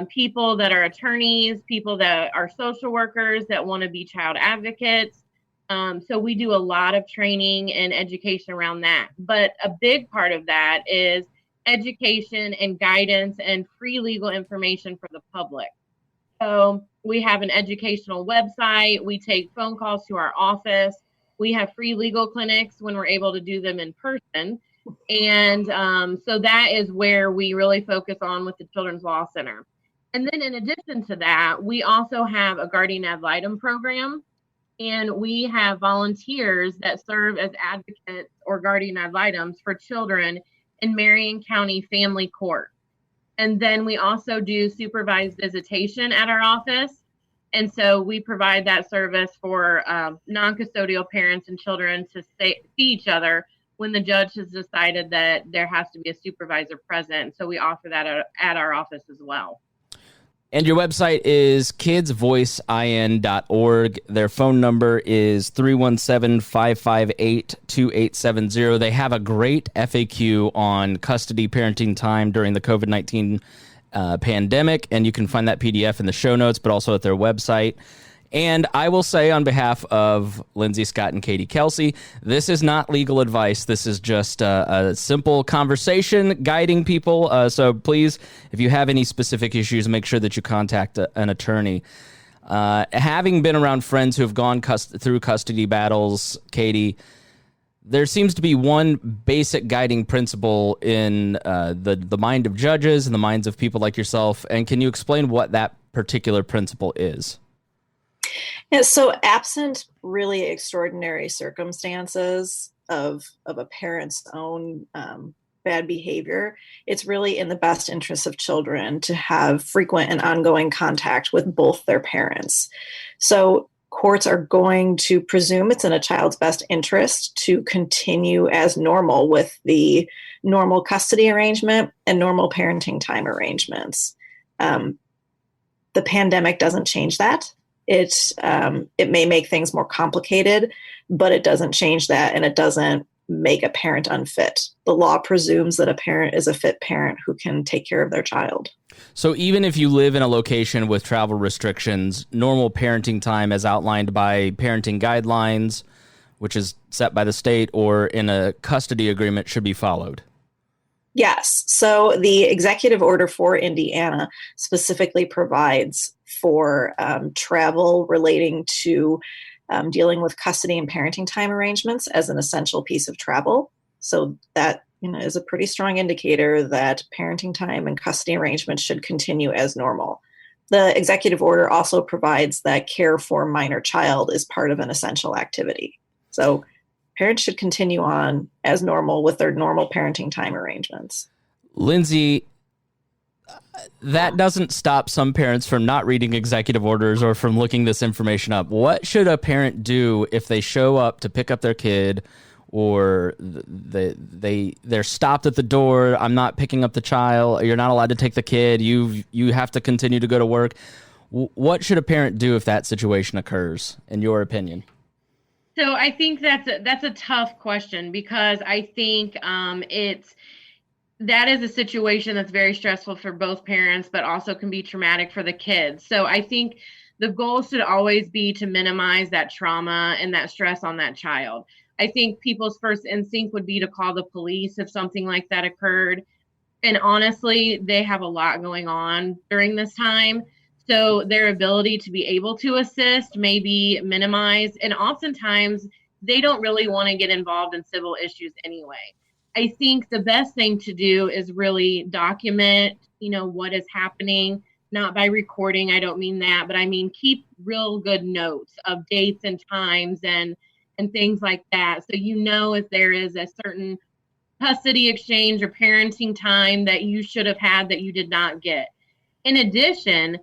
People that are attorneys, people that are social workers that want to be child advocates. So we do a lot of training and education around that. But a big part of that is education and guidance and free legal information for the public. So we have an educational website. We take phone calls to our office. We have free legal clinics when we're able to do them in person. And so that is where we really focus on with the Children's Law Center. And then in addition to that, we also have a guardian ad litem program. And we have volunteers that serve as advocates or guardian ad litems for children in Marion County Family Court. And then we also do supervised visitation at our office. And so we provide that service for non-custodial parents and children to see each other when the judge has decided that there has to be a supervisor present. So we offer that at our office as well. And your website is kidsvoicein.org. Their phone number is 317-558-2870. They have a great FAQ on custody parenting time during the COVID-19 pandemic, and you can find that PDF in the show notes, but also at their website. And I will say on behalf of Lindsay, Scott, and Katie Kelsey, this is not legal advice. This is just a simple conversation guiding people. So please, if you have any specific issues, make sure that you contact an attorney. Having been around friends who have gone through custody battles, Katie, there seems to be one basic guiding principle in the mind of judges and the minds of people like yourself. And can you explain what that particular principle is? Yeah, so absent really extraordinary circumstances of a parent's own bad behavior, it's really in the best interest of children to have frequent and ongoing contact with both their parents. So courts are going to presume it's in a child's best interest to continue as normal with the normal custody arrangement and normal parenting time arrangements. The pandemic doesn't change that. It may make things more complicated, but it doesn't change that, and it doesn't make a parent unfit. The law presumes that a parent is a fit parent who can take care of their child. So even if you live in a location with travel restrictions, normal parenting time as outlined by parenting guidelines, which is set by the state, or in a custody agreement, should be followed? Yes. So the executive order for Indiana specifically provides for travel relating to dealing with custody and parenting time arrangements as an essential piece of travel. So that is a pretty strong indicator that parenting time and custody arrangements should continue as normal. The executive order also provides that care for a minor child is part of an essential activity. So parents should continue on as normal with their normal parenting time arrangements. Lindsay, that doesn't stop some parents from not reading executive orders or from looking this information up. What should a parent do if they show up to pick up their kid, or they're stopped at the door? I'm not picking up the child. You're not allowed to take the kid. You have to continue to go to work. What should a parent do if that situation occurs, in your opinion? So I think that's a tough question, because I think that is a situation that's very stressful for both parents, but also can be traumatic for the kids. So I think the goal should always be to minimize that trauma and that stress on that child. I think people's first instinct would be to call the police if something like that occurred. And honestly, they have a lot going on during this time. So their ability to be able to assist may be minimized. And oftentimes, they don't really want to get involved in civil issues anyway. I think the best thing to do is really document, what is happening, not by recording. I don't mean that, but I mean keep real good notes of dates and times and things like that. So if there is a certain custody exchange or parenting time that you should have had that you did not get. In addition,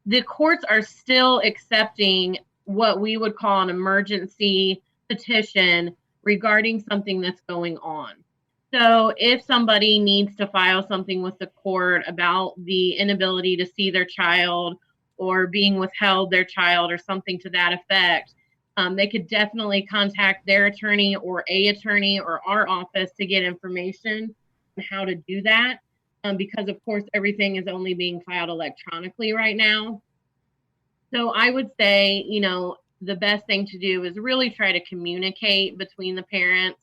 the courts are still accepting what we would call an emergency petition regarding something that's going on. So if somebody needs to file something with the court about the inability to see their child or being withheld their child or something to that effect, they could definitely contact their attorney or our office to get information on how to do that. Because of course, everything is only being filed electronically right now. So I would say, the best thing to do is really try to communicate between the parents,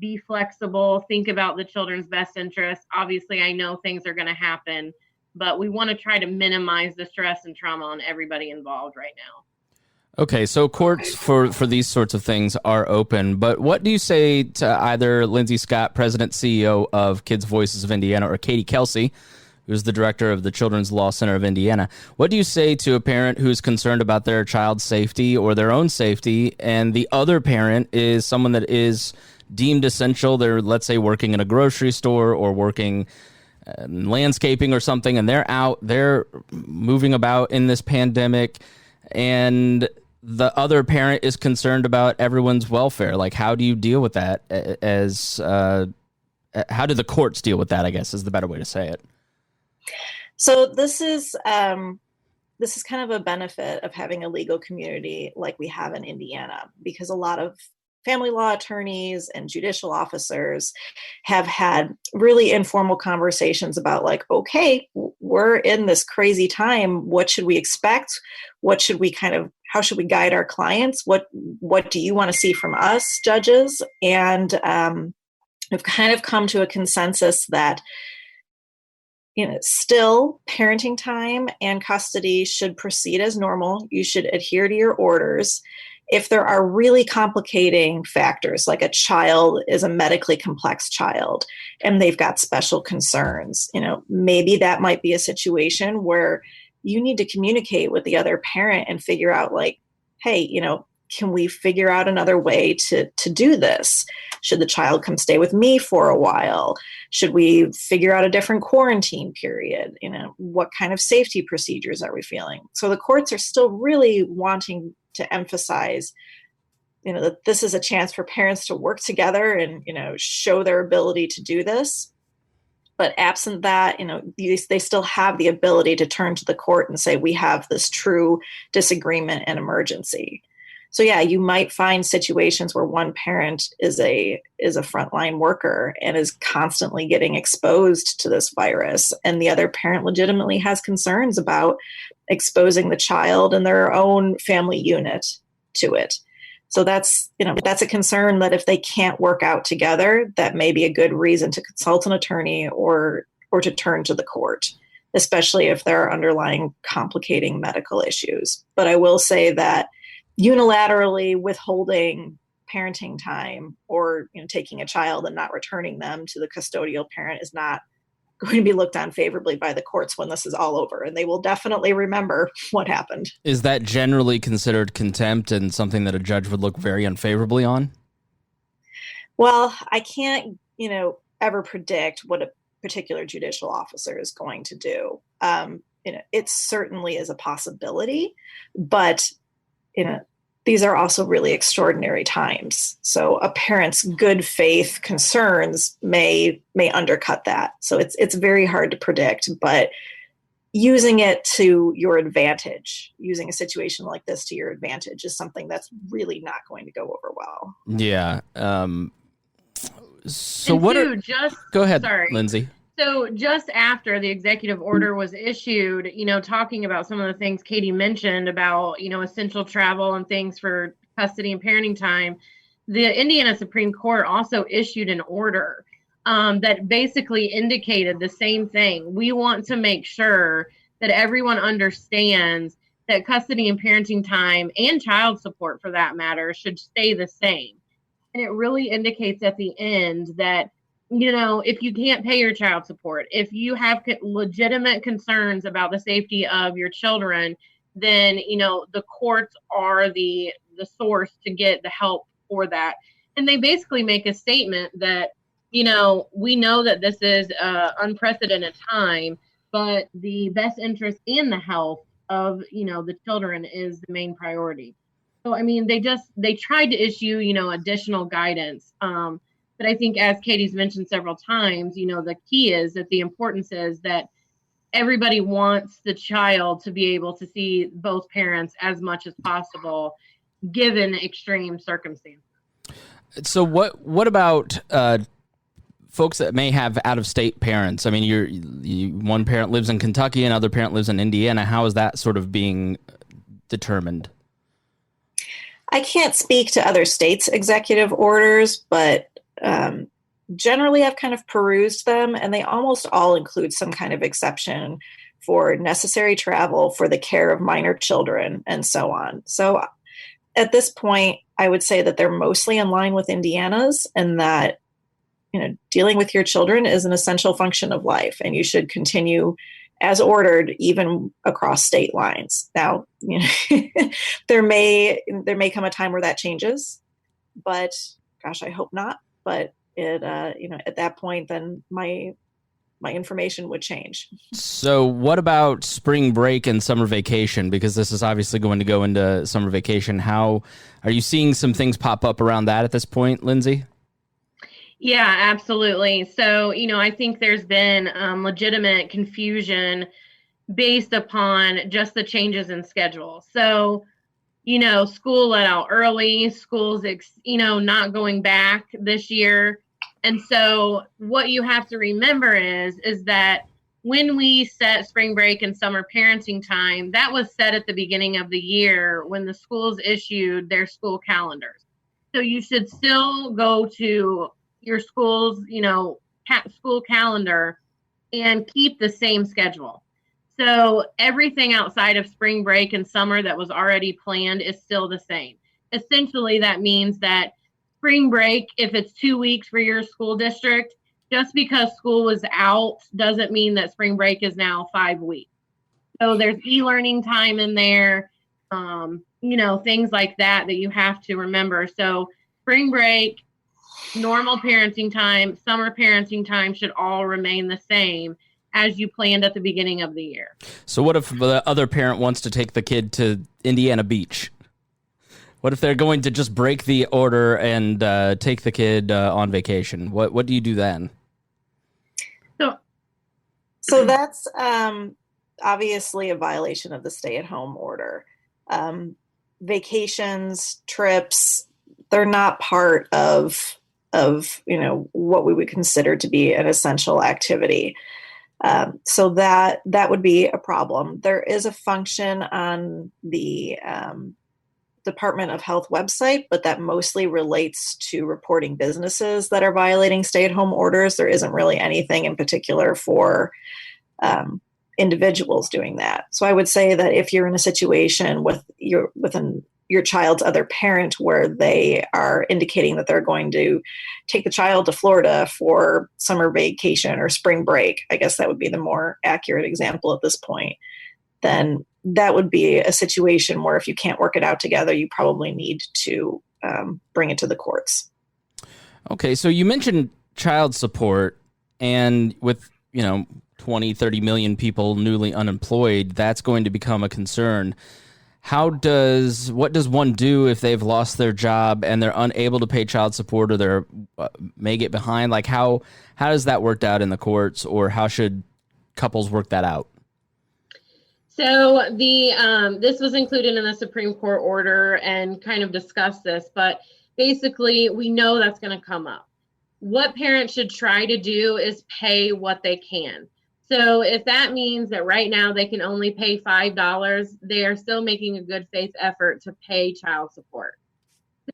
be flexible, think about the children's best interests. Obviously, I know things are going to happen, but we want to try to minimize the stress and trauma on everybody involved right now. Okay, so courts for these sorts of things are open, but what do you say to either Lindsay Scott, President, CEO of Kids Voices of Indiana, or Katie Kelsey, who's the director of the Children's Law Center of Indiana? What do you say to a parent who's concerned about their child's safety or their own safety, and the other parent is someone that is deemed essential? They're, let's say, working in a grocery store or working landscaping or something, and they're moving about in this pandemic, and the other parent is concerned about everyone's welfare. Like, how do you deal with that? How do the courts deal with that, I guess, is the better way to say it. So this is kind of a benefit of having a legal community like we have in Indiana, because a lot of family law attorneys and judicial officers have had really informal conversations about, like, okay, we're in this crazy time. What should we expect? How should we guide our clients? What do you want to see from us, judges? And we've kind of come to a consensus that, still parenting time and custody should proceed as normal. You should adhere to your orders. If there are really complicating factors, like a child is a medically complex child and they've got special concerns, maybe that might be a situation where you need to communicate with the other parent and figure out, like, hey, can we figure out another way to do this? Should the child come stay with me for a while? Should we figure out a different quarantine period? What kind of safety procedures are we feeling? So the courts are still really wanting to emphasize, that this is a chance for parents to work together and, show their ability to do this. But absent that, they still have the ability to turn to the court and say, we have this true disagreement and emergency. So yeah, you might find situations where one parent is a frontline worker and is constantly getting exposed to this virus, and the other parent legitimately has concerns about exposing the child and their own family unit to it. So that's a concern that if they can't work out together, that may be a good reason to consult an attorney or to turn to the court, especially if there are underlying complicating medical issues. But I will say that unilaterally withholding parenting time or taking a child and not returning them to the custodial parent is not going to be looked on favorably by the courts when this is all over, and they will definitely remember what happened. Is that generally considered contempt and something that a judge would look very unfavorably on? Well, I can't, ever predict what a particular judicial officer is going to do. It certainly is a possibility, but these are also really extraordinary times. So a parent's good faith concerns may undercut that. So it's very hard to predict, but using it to your advantage, using a situation like this to your advantage is something that's really not going to go over well. Yeah. So and what Sue, go ahead, sorry. Lindsay. So just after the executive order was issued, talking about some of the things Katie mentioned about, essential travel and things for custody and parenting time, the Indiana Supreme Court also issued an order that basically indicated the same thing. We want to make sure that everyone understands that custody and parenting time and child support, for that matter, should stay the same. And it really indicates at the end that, if you can't pay your child support, if you have legitimate concerns about the safety of your children, then, the courts are the source to get the help for that. And they basically make a statement that, we know that this is unprecedented time, but the best interest in the health of, the children is the main priority. So, they tried to issue, additional guidance. But I think, as Katie's mentioned several times, the key is that the importance is that everybody wants the child to be able to see both parents as much as possible, given extreme circumstances. So what about folks that may have out-of-state parents? I mean, one parent lives in Kentucky, another parent lives in Indiana. How is that sort of being determined? I can't speak to other states' executive orders, but generally I've kind of perused them, and they almost all include some kind of exception for necessary travel for the care of minor children and so on. So at this point, I would say that they're mostly in line with Indiana's, and that, dealing with your children is an essential function of life, and you should continue as ordered, even across state lines. Now, there may come a time where that changes, but gosh, I hope not. But it, at that point, then my information would change. So what about spring break and summer vacation? Because this is obviously going to go into summer vacation. How are you seeing some things pop up around that at this point, Lindsay? Yeah, absolutely. So, I think there's been legitimate confusion based upon just the changes in schedule. So, school let out early, schools, not going back this year. And so what you have to remember is that when we set spring break and summer parenting time, that was set at the beginning of the year when the schools issued their school calendars. So you should still go to your school's, school calendar and keep the same schedule. So everything outside of spring break and summer that was already planned is still the same. Essentially, that means that spring break, if it's 2 weeks for your school district, just because school was out doesn't mean that spring break is now 5 weeks. So there's e-learning time in there, things like that you have to remember. So spring break, normal parenting time, summer parenting time should all remain the same as you planned at the beginning of the year. So what if the other parent wants to take the kid to Indiana Beach? What if they're going to just break the order and take the kid on vacation? What do you do then? So that's obviously a violation of the stay-at-home order. Vacations, trips, they're not part of what we would consider to be an essential activity. So that would be a problem. There is a function on the Department of Health website, but that mostly relates to reporting businesses that are violating stay-at-home orders. There isn't really anything in particular for individuals doing that. So I would say that if you're in a situation with your child's other parent where they are indicating that they're going to take the child to Florida for summer vacation or spring break, I guess that would be the more accurate example at this point, then that would be a situation where if you can't work it out together, you probably need to bring it to the courts. Okay, so you mentioned child support, and with 20, 30 million people newly unemployed, that's going to become a concern. What does one do if they've lost their job and they're unable to pay child support, or they're may get behind? Like how does that work out in the courts, or how should couples work that out? So this was included in the Supreme Court order and kind of discussed this, but basically we know that's going to come up. What parents should try to do is pay what they can. So if that means that right now they can only pay $5, they are still making a good faith effort to pay child support.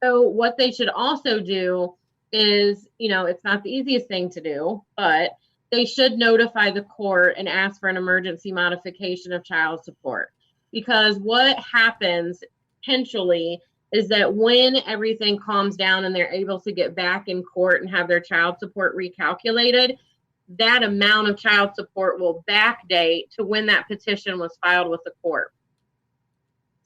So what they should also do is, it's not the easiest thing to do, but they should notify the court and ask for an emergency modification of child support. Because what happens potentially is that when everything calms down and they're able to get back in court and have their child support recalculated, that amount of child support will backdate to when that petition was filed with the court.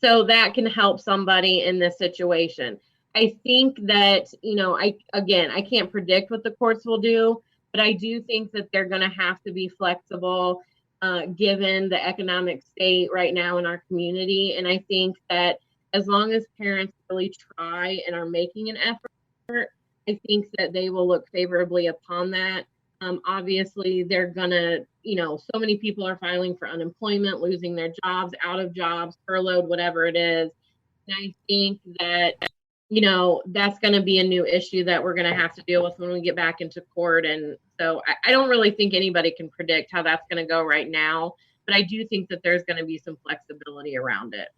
So that can help somebody in this situation. I think that, I can't predict what the courts will do, but I do think that they're going to have to be flexible given the economic state right now in our community. And I think that as long as parents really try and are making an effort, I think that they will look favorably upon that. Obviously, they're going to, so many people are filing for unemployment, losing their jobs, out of jobs, furloughed, whatever it is. And I think that that's going to be a new issue that we're going to have to deal with when we get back into court. And so I don't really think anybody can predict how that's going to go right now, but I do think that there's going to be some flexibility around it.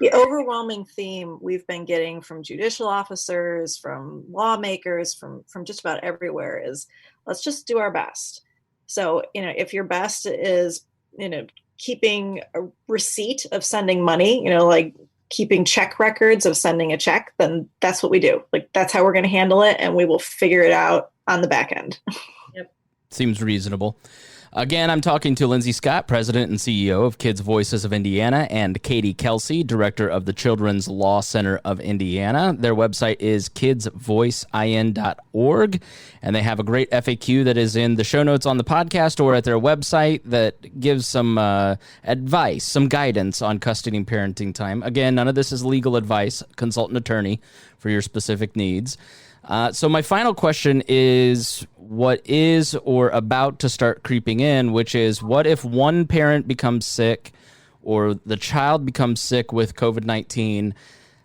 The overwhelming theme we've been getting from judicial officers, from lawmakers, from just about everywhere is let's just do our best. So, if your best is, keeping a receipt of sending money, like keeping check records of sending a check, then that's what we do. Like, that's how we're going to handle it. And we will figure it out on the back end. Yep. Seems reasonable. Again, I'm talking to Lindsay Scott, President and CEO of Kids Voices of Indiana, and Katie Kelsey, Director of the Children's Law Center of Indiana. Their website is kidsvoicein.org, and they have a great FAQ that is in the show notes on the podcast or at their website that gives some advice, some guidance on custody and parenting time. Again, none of this is legal advice. Consult an attorney for your specific needs. So my final question is what is or about to start creeping in, which is what if one parent becomes sick or the child becomes sick with COVID-19?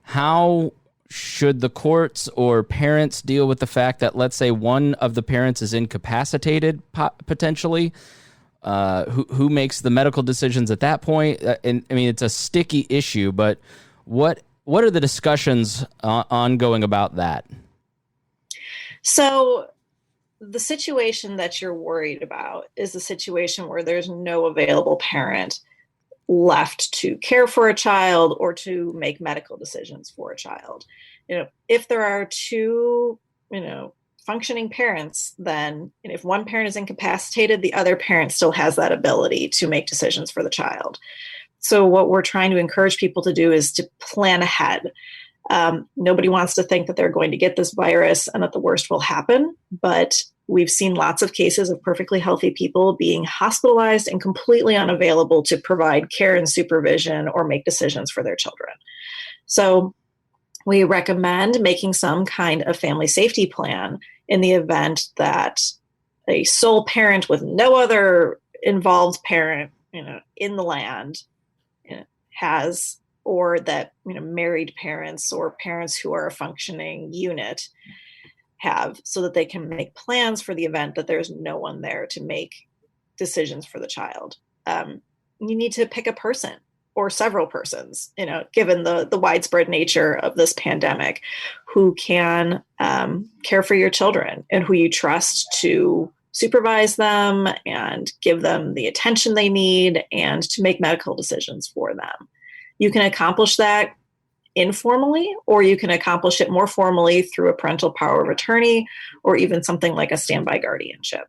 How should the courts or parents deal with the fact that, let's say, one of the parents is incapacitated potentially? Who makes the medical decisions at that point? And I mean, it's a sticky issue, but what are the discussions ongoing about that? So the situation that you're worried about is the situation where there's no available parent left to care for a child or to make medical decisions for a child. If there are two, functioning parents, then if one parent is incapacitated, the other parent still has that ability to make decisions for the child. So what we're trying to encourage people to do is to plan ahead. Nobody wants to think that they're going to get this virus and that the worst will happen, but we've seen lots of cases of perfectly healthy people being hospitalized and completely unavailable to provide care and supervision or make decisions for their children. So we recommend making some kind of family safety plan in the event that a sole parent with no other involved parent, in the land has, or that married parents or parents who are a functioning unit have, so that they can make plans for the event that there's no one there to make decisions for the child. You need to pick a person or several persons, given the widespread nature of this pandemic, who can care for your children and who you trust to supervise them and give them the attention they need and to make medical decisions for them. You can accomplish that informally, or you can accomplish it more formally through a parental power of attorney, or even something like a standby guardianship.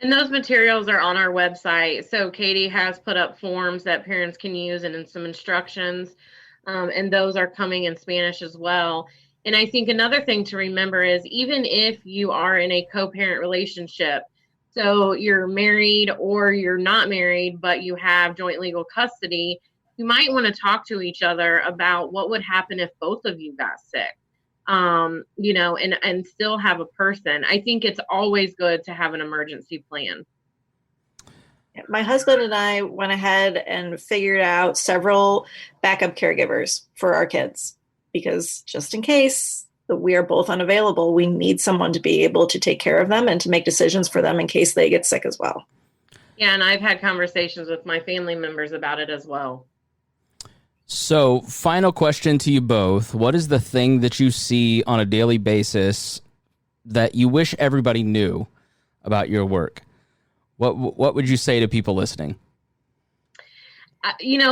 And those materials are on our website. So Katie has put up forms that parents can use and some instructions, and those are coming in Spanish as well. And I think another thing to remember is even if you are in a co-parent relationship, so you're married or you're not married, but you have joint legal custody, you might want to talk to each other about what would happen if both of you got sick, and still have a person. I think it's always good to have an emergency plan. My husband and I went ahead and figured out several backup caregivers for our kids because just in case we are both unavailable, we need someone to be able to take care of them and to make decisions for them in case they get sick as well. Yeah, and I've had conversations with my family members about it as well. So, final question to you both. What is the thing that you see on a daily basis that you wish everybody knew about your work? What would you say to people listening?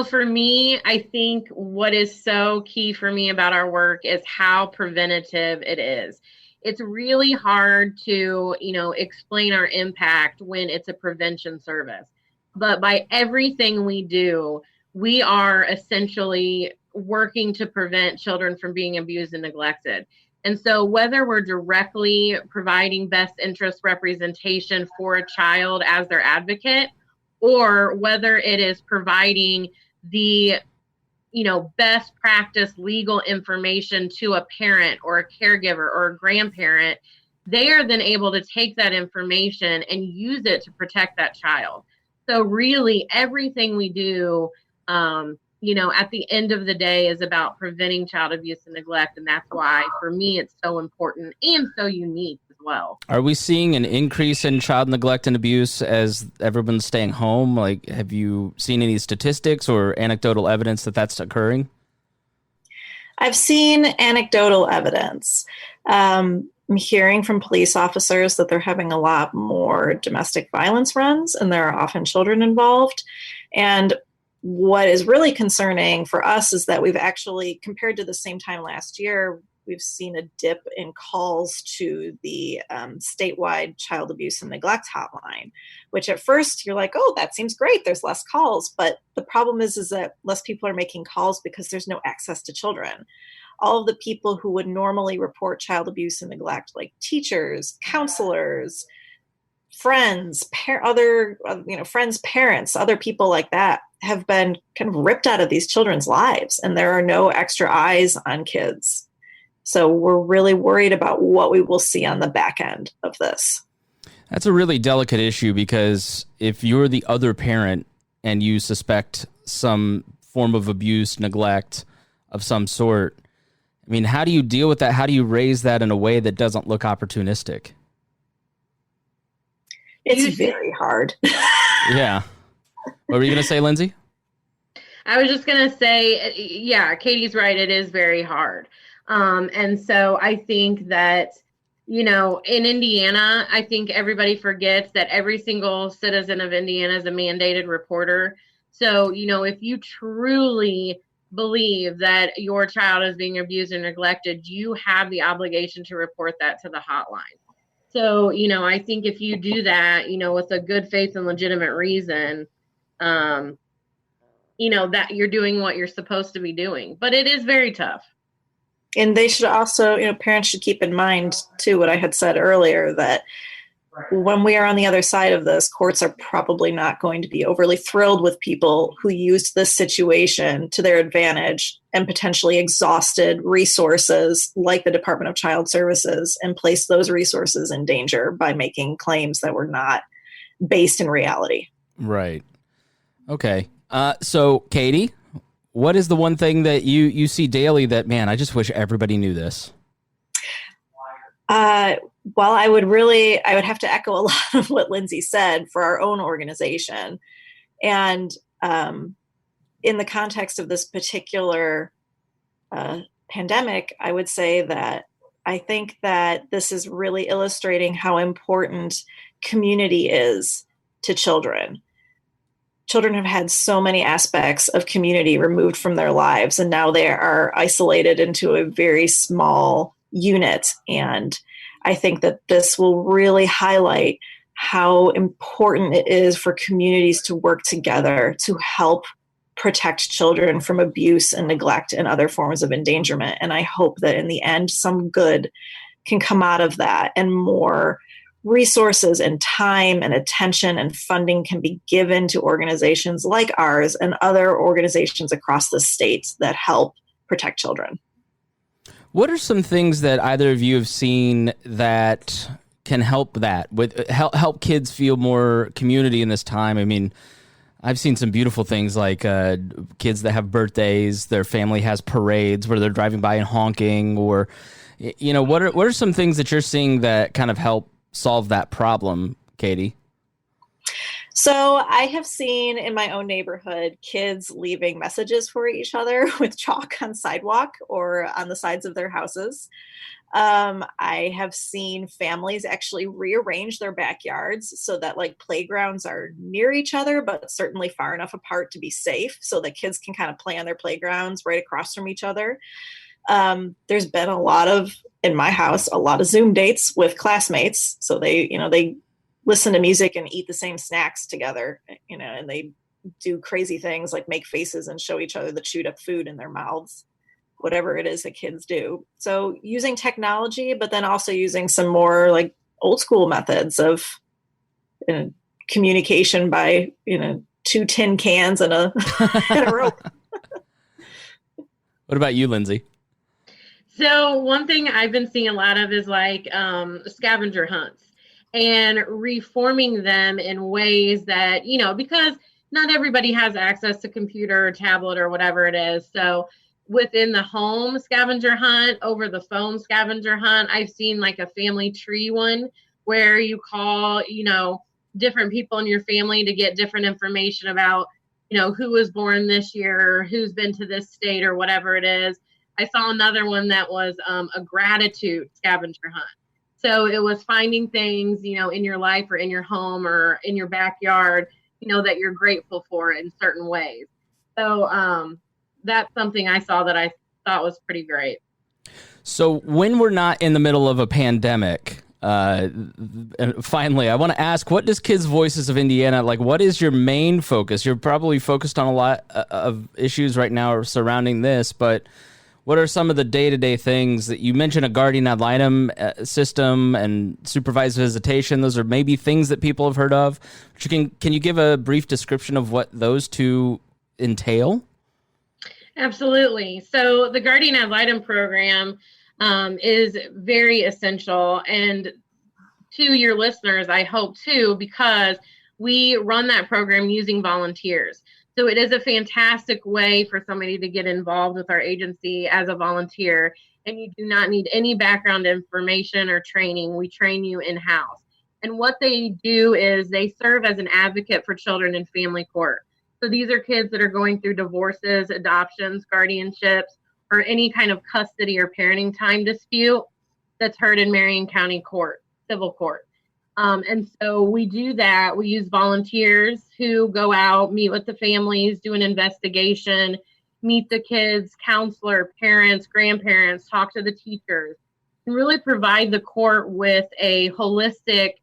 For me, I think what is so key for me about our work is how preventative it is. It's really hard to, explain our impact when it's a prevention service. But by everything we do, we are essentially working to prevent children from being abused and neglected. And so whether we're directly providing best interest representation for a child as their advocate, or whether it is providing the, best practice legal information to a parent or a caregiver or a grandparent, they are then able to take that information and use it to protect that child. So really everything we do, at the end of the day is about preventing child abuse and neglect. And that's why, for me, it's so important and so unique as well. Are we seeing an increase in child neglect and abuse as everyone's staying home? Like, have you seen any statistics or anecdotal evidence that that's occurring? I've seen anecdotal evidence. I'm hearing from police officers that they're having a lot more domestic violence runs, and there are often children involved. And what is really concerning for us is that we've actually, compared to the same time last year, we've seen a dip in calls to the statewide child abuse and neglect hotline, which at first you're like, oh, that seems great. There's less calls. But the problem is that less people are making calls because there's no access to children. All of the people who would normally report child abuse and neglect, like teachers, counselors, friends, friends, parents, other people like that, have been kind of ripped out of these children's lives, and there are no extra eyes on kids. So we're really worried about what we will see on the back end of this. That's a really delicate issue, because if you're the other parent and you suspect some form of abuse, neglect of some sort, I mean, how do you deal with that? How do you raise that in a way that doesn't look opportunistic? It's very hard. Yeah. What were you going to say, Lindsay? I was just going to say, yeah, Katie's right. It is very hard. And so I think that, in Indiana, I think everybody forgets that every single citizen of Indiana is a mandated reporter. So, if you truly believe that your child is being abused and neglected, you have the obligation to report that to the hotline. So, I think if you do that, with a good faith and legitimate reason, that you're doing what you're supposed to be doing. But it is very tough. And they should also, parents should keep in mind, too, what I had said earlier, that when we are on the other side of this, courts are probably not going to be overly thrilled with people who used this situation to their advantage and potentially exhausted resources like the Department of Child Services and placed those resources in danger by making claims that were not based in reality. Right. Okay. So, Katie, what is the one thing that you see daily that, man, I just wish everybody knew this? Well, I would have to echo a lot of what Lindsay said for our own organization. And in the context of this particular pandemic, I would say that I think that this is really illustrating how important community is to children. Children have had so many aspects of community removed from their lives, and now they are isolated into a very small unit. And I think that this will really highlight how important it is for communities to work together to help protect children from abuse and neglect and other forms of endangerment. And I hope that in the end, some good can come out of that, and more resources and time and attention and funding can be given to organizations like ours and other organizations across the state that help protect children. What are some things that either of you have seen that can help that with help kids feel more community in this time? I mean, I've seen some beautiful things like kids that have birthdays, their family has parades where they're driving by and honking, or, you know, what are some things that you're seeing that kind of help solve that problem, Katie? So I have seen in my own neighborhood kids leaving messages for each other with chalk on sidewalk or on the sides of their houses. I have seen families actually rearrange their backyards so that like playgrounds are near each other, but certainly far enough apart to be safe so that kids can kind of play on their playgrounds right across from each other. There's been in my house, a lot of Zoom dates with classmates. So they listen to music and eat the same snacks together, and they do crazy things like make faces and show each other the chewed up food in their mouths, whatever it is that kids do. So using technology, but then also using some more like old school methods of communication by, 2 tin cans and a, and a rope. What about you, Lindsay? So one thing I've been seeing a lot of is like scavenger hunts and reforming them in ways that, because not everybody has access to computer or tablet or whatever it is. So within the home scavenger hunt, over the phone scavenger hunt, I've seen like a family tree one where you call, different people in your family to get different information about, who was born this year, who's been to this state or whatever it is. I saw another one that was a gratitude scavenger hunt. So it was finding things, in your life or in your home or in your backyard, that you're grateful for in certain ways. So that's something I saw that I thought was pretty great. So when we're not in the middle of a pandemic, finally, I want to ask, what does Kids Voices of Indiana, like, what is your main focus? You're probably focused on a lot of issues right now surrounding this, but what are some of the day-to-day things that you mentioned? A guardian ad litem system and supervised visitation. Those are maybe things that people have heard of. Can you give a brief description of what those two entail? Absolutely. So the guardian ad litem program is very essential. And to your listeners, I hope too, because we run that program using volunteers. So it is a fantastic way for somebody to get involved with our agency as a volunteer. And you do not need any background information or training. We train you in-house. And what they do is they serve as an advocate for children in family court. So these are kids that are going through divorces, adoptions, guardianships, or any kind of custody or parenting time dispute that's heard in Marion County Court, civil court. And so we do that. We use volunteers who go out, meet with the families, do an investigation, meet the kids, counselor, parents, grandparents, talk to the teachers, and really provide the court with a holistic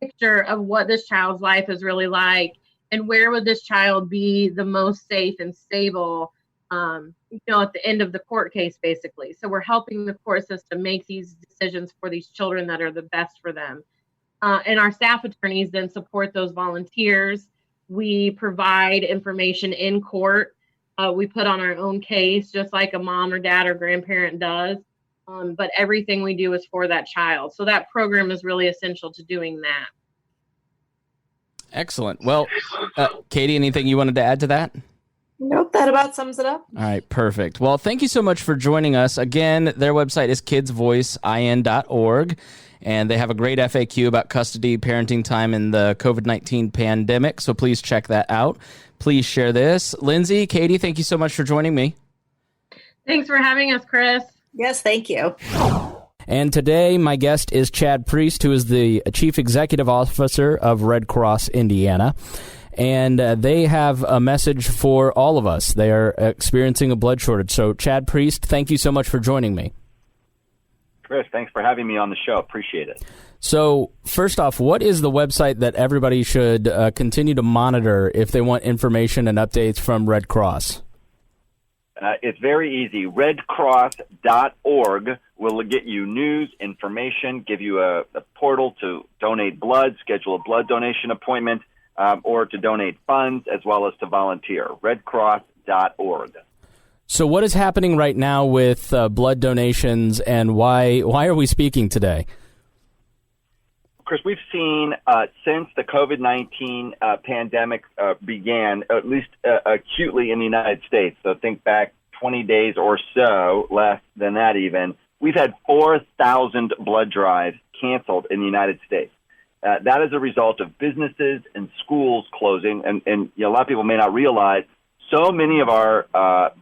picture of what this child's life is really like and where would this child be the most safe and stable, at the end of the court case, basically. So we're helping the court system make these decisions for these children that are the best for them. And our staff attorneys then support those volunteers. We provide information in court. We put on our own case, just like a mom or dad or grandparent does. But everything we do is for that child. So that program is really essential to doing that. Excellent. Well, Katie, anything you wanted to add to that? Nope, that about sums it up. All right, perfect. Well, thank you so much for joining us. Again, their website is kidsvoicein.org. And they have a great FAQ about custody, parenting time, and the COVID-19 pandemic. So please check that out. Please share this. Lindsay, Katie, thank you so much for joining me. Thanks for having us, Chris. Yes, thank you. And today, my guest is Chad Priest, who is the Chief Executive Officer of Red Cross Indiana. And they have a message for all of us. They are experiencing a blood shortage. So, Chad Priest, thank you so much for joining me. Chris, thanks for having me on the show. Appreciate it. So, first off, what is the website that everybody should continue to monitor if they want information and updates from Red Cross? It's very easy. redcross.org will get you news, information, give you a portal to donate blood, schedule a blood donation appointment, or to donate funds, as well as to volunteer. redcross.org. So what is happening right now with blood donations, and why are we speaking today? Chris, we've seen since the COVID-19 pandemic began, at least acutely in the United States, so think back 20 days or so, less than that even, we've had 4,000 blood drives canceled in the United States. That is a result of businesses and schools closing, and a lot of people may not realize so many of our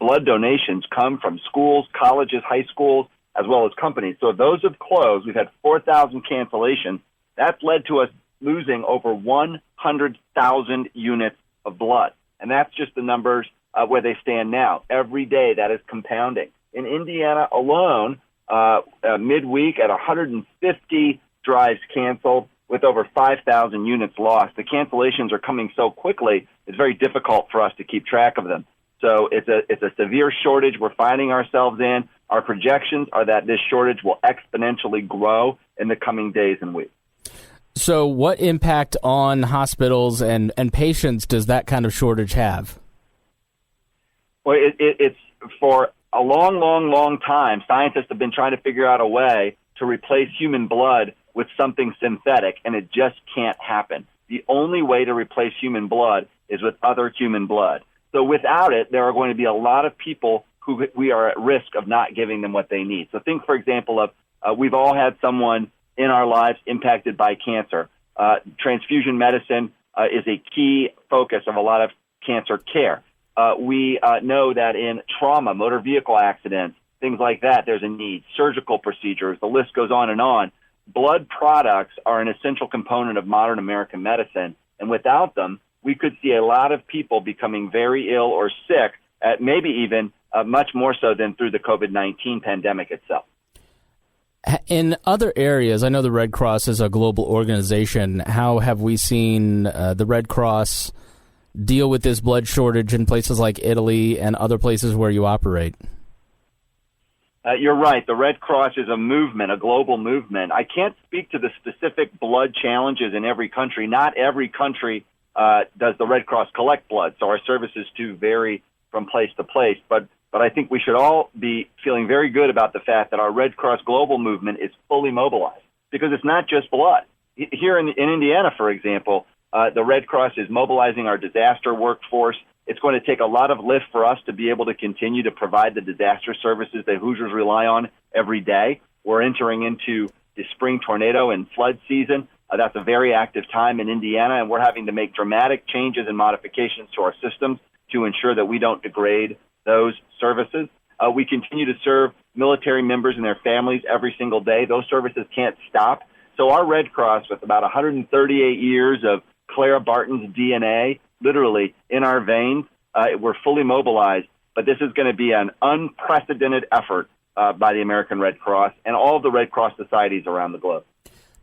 blood donations come from schools, colleges, high schools, as well as companies. So those have closed. We've had 4,000 cancellations. That's led to us losing over 100,000 units of blood. And that's just the numbers where they stand now. Every day that is compounding. In Indiana alone, midweek at 150 drives canceled with over 5,000 units lost. The cancellations are coming so quickly, it's very difficult for us to keep track of them. So it's a severe shortage we're finding ourselves in. Our projections are that this shortage will exponentially grow in the coming days and weeks. So what impact on hospitals and patients does that kind of shortage have? Well, it's for a long time, scientists have been trying to figure out a way to replace human blood with something synthetic, and it just can't happen. The only way to replace human blood is with other human blood. So without it, there are going to be a lot of people who we are at risk of not giving them what they need. So think, for example, of we've all had someone in our lives impacted by cancer. Transfusion medicine is a key focus of a lot of cancer care. We know that in trauma, motor vehicle accidents, things like that, there's a need. Surgical procedures, the list goes on and on. Blood products are an essential component of modern American medicine, and without them, we could see a lot of people becoming very ill or sick, maybe even much more so than through the COVID-19 pandemic itself. In other areas, I know the Red Cross is a global organization. How have we seen the Red Cross deal with this blood shortage in places like Italy and other places where you operate? You're right. The Red Cross is a movement, a global movement. I can't speak to the specific blood challenges in every country. Not every country does the Red Cross collect blood, so our services do vary from place to place. But I think we should all be feeling very good about the fact that our Red Cross global movement is fully mobilized, because it's not just blood. Here in Indiana, for example, the Red Cross is mobilizing our disaster workforce. It's going to take a lot of lift for us to be able to continue to provide the disaster services that Hoosiers rely on every day. We're entering into the spring tornado and flood season. That's a very active time in Indiana, and we're having to make dramatic changes and modifications to our systems to ensure that we don't degrade those services. We continue to serve military members and their families every single day. Those services can't stop. So our Red Cross, with about 138 years of Clara Barton's DNA, literally in our veins, we're fully mobilized. But this is going to be an unprecedented effort by the American Red Cross and all of the Red Cross societies around the globe.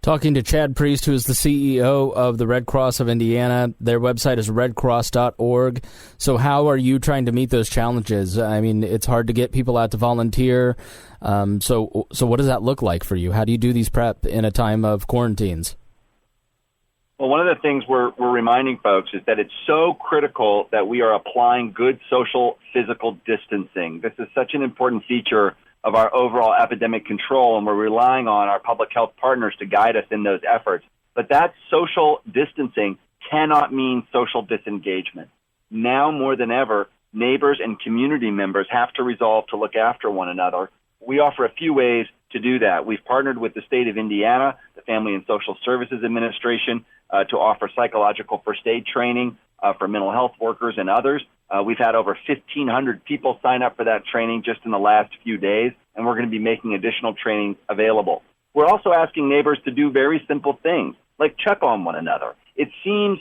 Talking to Chad Priest, who is the CEO of the Red Cross of Indiana. Their website is redcross.org. So how are you trying to meet those challenges? I mean, it's hard to get people out to volunteer. So what does that look like for you? How do you do these prep in a time of quarantines? Well, one of the things we're reminding folks is that it's so critical that we are applying good social physical distancing. This is such an important feature of our overall epidemic control, and we're relying on our public health partners to guide us in those efforts. But that social distancing cannot mean social disengagement. Now more than ever, neighbors and community members have to resolve to look after one another. We offer a few ways to do that. We've partnered with the state of Indiana, the Family and Social Services Administration, to offer psychological first aid training for mental health workers and others. We've had over 1,500 people sign up for that training just in the last few days, and we're going to be making additional training available. We're also asking neighbors to do very simple things, like check on one another. It seems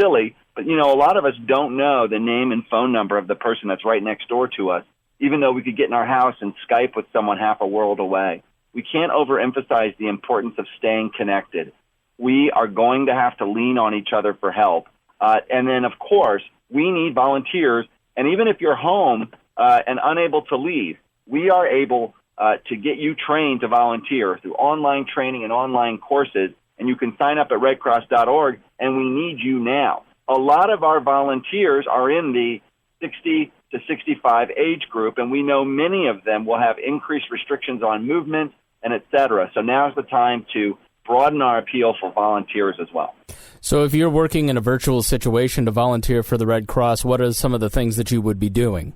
silly, but a lot of us don't know the name and phone number of the person that's right next door to us, even though we could get in our house and Skype with someone half a world away. We can't overemphasize the importance of staying connected. We are going to have to lean on each other for help. And then, of course, we need volunteers. And even if you're home and unable to leave, we are able to get you trained to volunteer through online training and online courses. And you can sign up at redcross.org, and we need you now. A lot of our volunteers are in the 60 to 65 age group, and we know many of them will have increased restrictions on movement and et cetera. So now's the time to broaden our appeal for volunteers as well. So if you're working in a virtual situation to volunteer for the Red Cross, what are some of the things that you would be doing?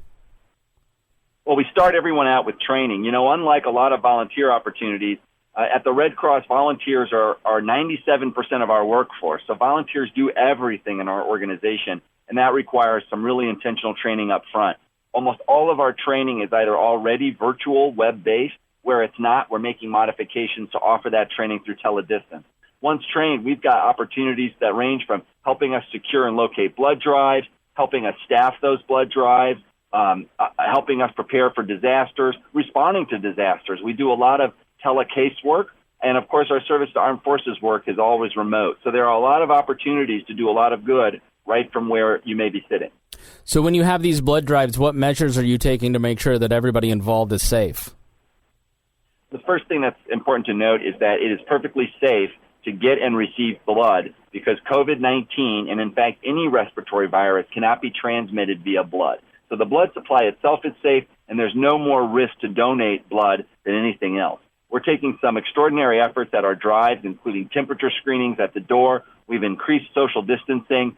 Well, we start everyone out with training. Unlike a lot of volunteer opportunities, at the Red Cross, volunteers are 97% of our workforce. So volunteers do everything in our organization, and that requires some really intentional training up front. Almost all of our training is either already virtual, web-based. Where it's not, we're making modifications to offer that training through teledistance. Once trained, we've got opportunities that range from helping us secure and locate blood drives, helping us staff those blood drives, helping us prepare for disasters, responding to disasters. We do a lot of telecase work, and of course our service to armed forces work is always remote. So there are a lot of opportunities to do a lot of good right from where you may be sitting. So when you have these blood drives, what measures are you taking to make sure that everybody involved is safe? The first thing that's important to note is that it is perfectly safe to get and receive blood because COVID-19, and in fact any respiratory virus, cannot be transmitted via blood. So the blood supply itself is safe, and there's no more risk to donate blood than anything else. We're taking some extraordinary efforts at our drives, including temperature screenings at the door. We've increased social distancing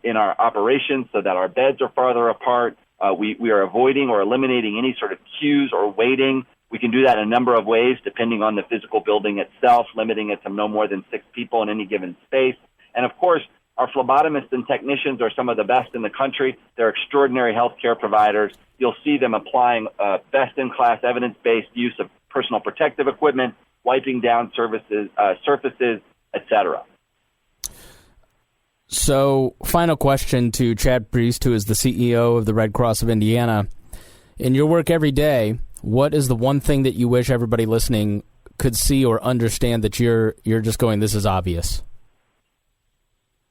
in our operations so that our beds are farther apart. We are avoiding or eliminating any sort of queues or waiting. We can do that in a number of ways, depending on the physical building itself, limiting it to no more than 6 people in any given space. And, of course, our phlebotomists and technicians are some of the best in the country. They're extraordinary healthcare providers. You'll see them applying best-in-class, evidence-based use of personal protective equipment, wiping down surfaces, etc. So, final question to Chad Priest, who is the CEO of the Red Cross of Indiana. In your work every day, what is the one thing that you wish everybody listening could see or understand that you're just going, this is obvious?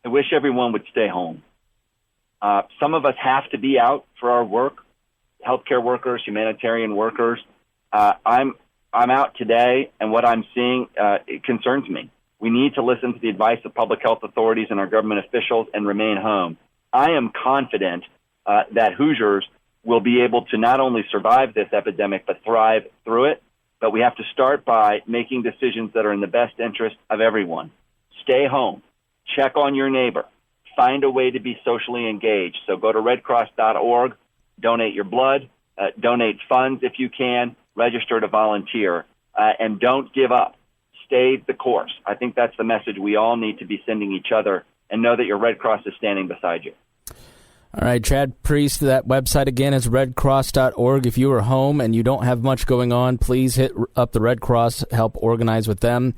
I wish everyone would stay home. Some of us have to be out for our work, healthcare workers, humanitarian workers. I'm out today, and what I'm seeing it concerns me. We need to listen to the advice of public health authorities and our government officials and remain home. I am confident that Hoosiers will be able to not only survive this epidemic but thrive through it. But we have to start by making decisions that are in the best interest of everyone. Stay home. Check on your neighbor. Find a way to be socially engaged. So go to redcross.org, donate your blood, donate funds if you can, register to volunteer, and don't give up. Stay the course. I think that's the message we all need to be sending each other, and know that your Red Cross is standing beside you. All right, Chad Priest, that website again is redcross.org. If you are home and you don't have much going on, please hit up the Red Cross, help organize with them.